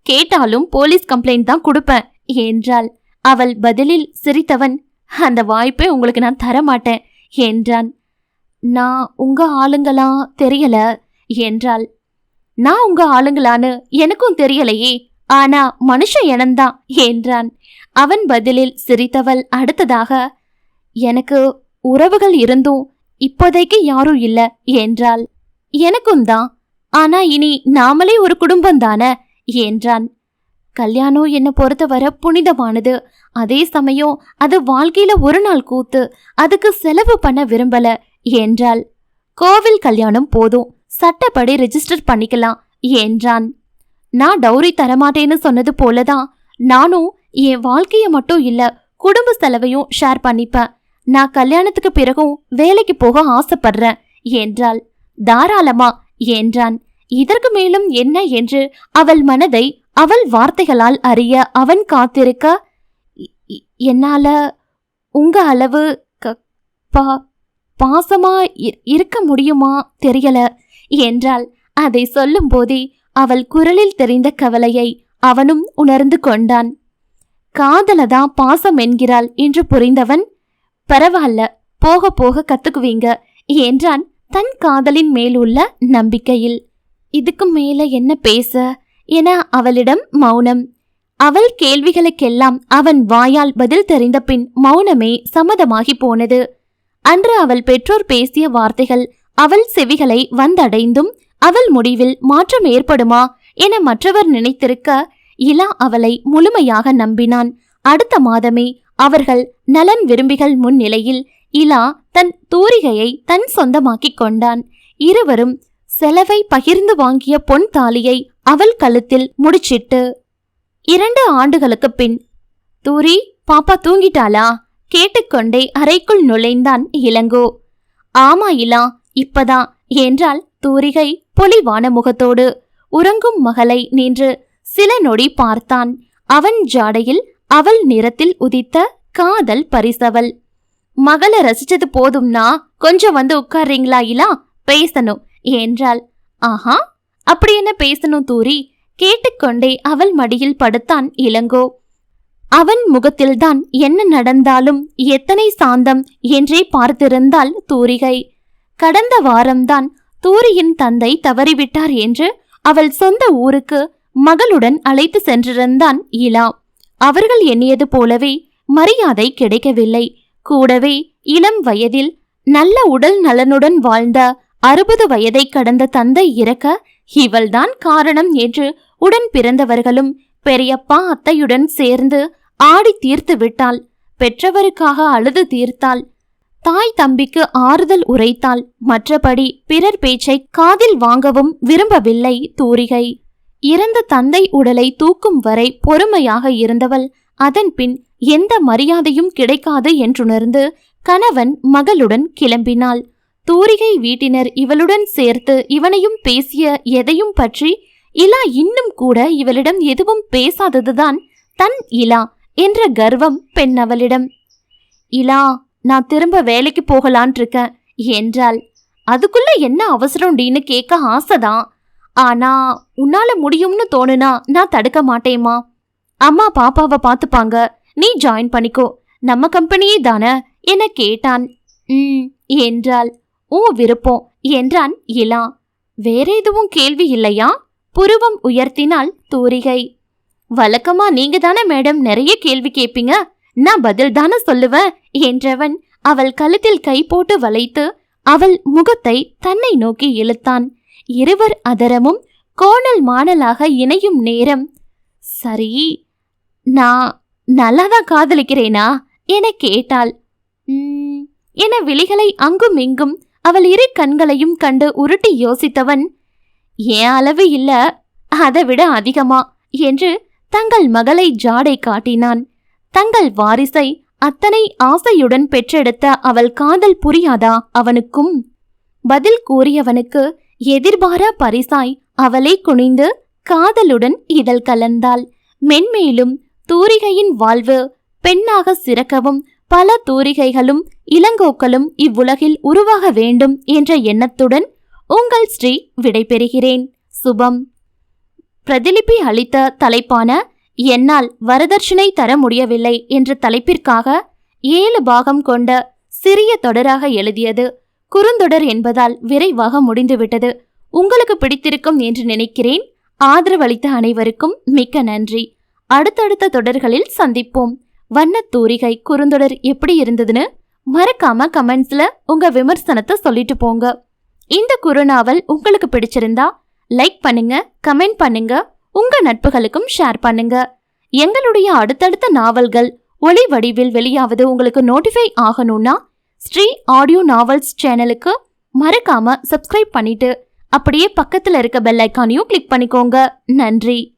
கேட்டாலும் போலீஸ் கம்ப்ளைண்ட் தான் கொடுப்பேன் என்றாள். அவள் பதிலில் சிரித்தவன், அந்த வாய்ப்பை உங்களுக்கு நான் தரமாட்டேன் என்றான். நான் உங்க ஆளுங்களா தெரியல என்றாள். நான் உங்க ஆளுங்களான்னு எனக்கும் தெரியலையே, ஆனா மனுஷ இனம்தான் என்றான். அவன் பதிலில் சிரித்தவள் அடுத்ததாக, எனக்கு உறவுகள் இருந்தும் இப்போதைக்கு யாரும் இல்ல என்றாள். எனக்கும் தான், ஆனா இனி நாமளே ஒரு குடும்பம் தானே என்றான். கல்யாணம் என்ன பொறுத்தவரை புனிதமானது. அதே சமயம் அது வாழ்க்கையில ஒரு நாள் கூத்து, அதுக்கு செலவு பண்ண விரும்பல என்றாள். கோவில் கல்யாணம் போதும், சட்டப்படி ரெஜிஸ்டர் பண்ணிக்கலாம் என்றான். நான் டௌரி தரமாட்டேன்னு சொன்னது போலதான் நானும் என் வாழ்க்கைய மட்டும் இல்ல குடும்ப செலவையும் ஷேர் பண்ணிப்பேன். நான் கல்யாணத்துக்கு பிறகும் வேலைக்கு போக ஆசைப்படுறேன் என்றாள். தாராளமா என்றான். இதற்கு மேலும் என்ன என்று அவள் மனதை அவள் வார்த்தைகளால் அறிய அவன் காத்திருக்க, என்னால உங்க அளவு பாசமா இருக்க முடியுமா தெரியல என்றாள். அதை சொல்லும் போதே அவள் குரலில் தெரிந்த கவலையை அவனும் உணர்ந்து கொண்டான். காதலதான் பாசம் என்கிறாள் என்று புரிந்தவன், பரவாயில்ல, போக போக கத்துக்குவீங்க என்றான் தன் காதலின் மேலுள்ள நம்பிக்கையில். இதுக்கு மேல என்ன பேச என அவளிடம் மௌனம். அவள் கேள்விகளுக்கெல்லாம் அவன் வாயால் பதில் தெரிந்த பின் மௌனமே சம்மதமாகி போனது. அன்று அவள் பெற்றோர் பேசிய வார்த்தைகள் அவள் செவிகளை வந்தடைந்தும் அவள் முடிவில் மாற்றம் ஏற்படுமா என மற்றவர் நினைத்திருக்க இலா அவளை முழுமையாக நம்பினான். அடுத்த மாதமே அவர்கள் நலன் விரும்பிகள் முன்னிலையில் இலா தன் தூரிகையை தன் சொந்தமாக்கிக் கொண்டான். இருவரும் செலவை பகிர்ந்து வாங்கிய பொன் தாலியை அவள் கழுத்தில் முடிச்சிட்டு 2 ஆண்டுகளுக்கு பின், தூரி பாப்பா தூங்கிட்டாளா கேட்டுக்கொண்டே அறைக்குள் நுழைந்தான் இளங்கோ. ஆமா இலா, இப்பதான் என்றாள் தூரிகை பொலிவான முகத்தோடு. உறங்கும் மகளை நின்று சில நொடி பார்த்தான். அவன் ஜாடையில் அவள் நிறத்தில் உதித்த காதல் பரிசவல். மகளை ரசிச்சது போதும்னா கொஞ்சம் வந்து உட்கார்றீங்களா இலா, பேசணும் என்றாள். ஆஹா, அப்படி என்ன பேசணும் தூரி கேட்டுக்கொண்டே அவள் மடியில் படுத்தான் இளங்கோ. அவன் முகத்தில்தான் என்ன நடந்தாலும் எத்தனை சாந்தம் என்றே பார்த்திருந்தாள் தூரிகை. கடந்த வாரம்தான் தூரியின் தந்தை தவறிவிட்டார் என்று அவள் சொந்த ஊருக்கு மகளுடன் அழைத்து சென்றிருந்தான் இலா. அவர்கள் எண்ணியது போலவே மரியாதை கிடைக்கவில்லை. கூடவே இளம் வயதில் நல்ல உடல் நலனுடன் வாழ்ந்த 60 வயதை கடந்த தந்தை இறக்க இவள்தான் காரணம் என்று உடன் பிறந்தவர்களும் பெரியப்பா அத்தையுடன் சேர்ந்து ஆடி தீர்த்து விட்டாள். பெற்றவருக்காக அழுது தீர்த்தாள். தாய் தம்பிக்கு ஆறுதல் உரைத்தாள். மற்றபடி பிறர் பேச்சை காதில் வாங்கவும் விரும்பவில்லை தூரிகை. இறந்த தந்தை உடலை தூக்கும் வரை பொறுமையாக இருந்தவள் அதன் பின் எந்த மரியாதையும் கிடைக்காது என்றுணர்ந்து கணவன் மகளுடன் கிளம்பினாள். தூரிகை வீட்டினர் இவளுடன் சேர்த்து இவனையும் பேசிய எதையும் பற்றி இலா இன்னும் கூட இவளிடம் எதுவும் பேசாததுதான் தன் இலா என்ற கர்வம் பெண்ணவளிடம். இலா, நான் திரும்ப வேலைக்கு போகலான் இருக்கேன் என்றாள். அதுக்குள்ள என்ன அவசரம்டின்னு கேட்க ஆசைதான். ஆனா உன்னால முடியும்னு தோணுனா நான் தடுக்க மாட்டேமா. அம்மா பாப்பாவை பார்த்துப்பாங்க, நீ ஜாயின் பண்ணிக்கோ, நம்ம கம்பெனியே தானே என கேட்டான். என்றாள். ஓ விருப்பம் என்றான் இலா. வேற எதுவும் கேள்வி இல்லையா? புருவம் உயர்த்தினாள் தூரிகை. வழக்கமா நீங்க தானே மேடம் நிறைய கேள்வி கேட்பீங்க, நான் பதில் தானே சொல்லுவேன் என்றவன் அவள் கழுத்தில் கை போட்டு வளைத்து அவள் முகத்தை தன்னை நோக்கி இழுத்தான். இருவர் அதரமும் கோணல் மாணலாக இணையும் நேரம், சரி நான் நல்லாதான் காதலிக்கிறேனா என கேட்டாள். என விழிகளை அங்கும் இங்கும் அவள் 2 கண்களையும் கண்டு உருட்டி யோசித்தவன், ஏன் அளவு இல்ல அதை விட அதிகமா என்று தங்கள் மகளை ஜாடை காட்டினான். தங்கள் வாரிசை அத்தனை ஆசையுடன் பெற்றெடுத்த அவள் காதல் புரியாதா அவனுக்கும்? பதில் கூறியவனுக்கு எதிர்பாரா பரிசாய் அவளை குனிந்து காதலுடன் இதழ் கலந்தாள். மென்மேலும் தூரிகையின் வாழ்வு பெண்ணாக சிறக்கவும் பல தூரிகைகளும் இளங்கோக்களும் இவ்வுலகில் உருவாக வேண்டும் என்ற எண்ணத்துடன் உங்கள் ஸ்ரீ விடைபெறுகிறேன். சுபம். பிரதிலிபி அளித்த தலைப்பான என்னால் வரதட்சணை தர முடியவில்லை என்ற தலைப்பிற்காக 7 பாகம் கொண்ட சிறிய தொடராக எழுதியது. குறுந்தொடர் என்பதால் விரைவாக முடிந்துவிட்டது. உங்களுக்கு பிடித்திருக்கும் என்று நினைக்கிறேன். ஆதரவளித்த அனைவருக்கும் மிக்க நன்றி. அடுத்தடுத்த தொடர்களில் சந்திப்போம். வண்ணத் தூரிகை குறுந்தொடர் எப்படி இருந்ததுன்னு மறக்காம கமெண்ட்ஸ்ல உங்க விமர்சனத்தை சொல்லிட்டு போங்க. இந்த குறுநாவல் உங்களுக்கு பிடிச்சிருந்தா லைக் பண்ணுங்க, கமெண்ட் பண்ணுங்க, உங்க நட்புகளுக்கும் ஷேர் பண்ணுங்க. எங்களுடைய அடுத்தடுத்த நாவல்கள் ஒளி வடிவில் வெளியாவது உங்களுக்கு நோட்டிஃபை ஆகணும்னா ஸ்ரீ ஆடியோ நாவல்ஸ் சேனலுக்கு மறக்காம சப்ஸ்கிரைப் பண்ணிட்டு அப்படியே பக்கத்துல இருக்க பெல் ஐக்கானையும் கிளிக் பண்ணிக்கோங்க. நன்றி.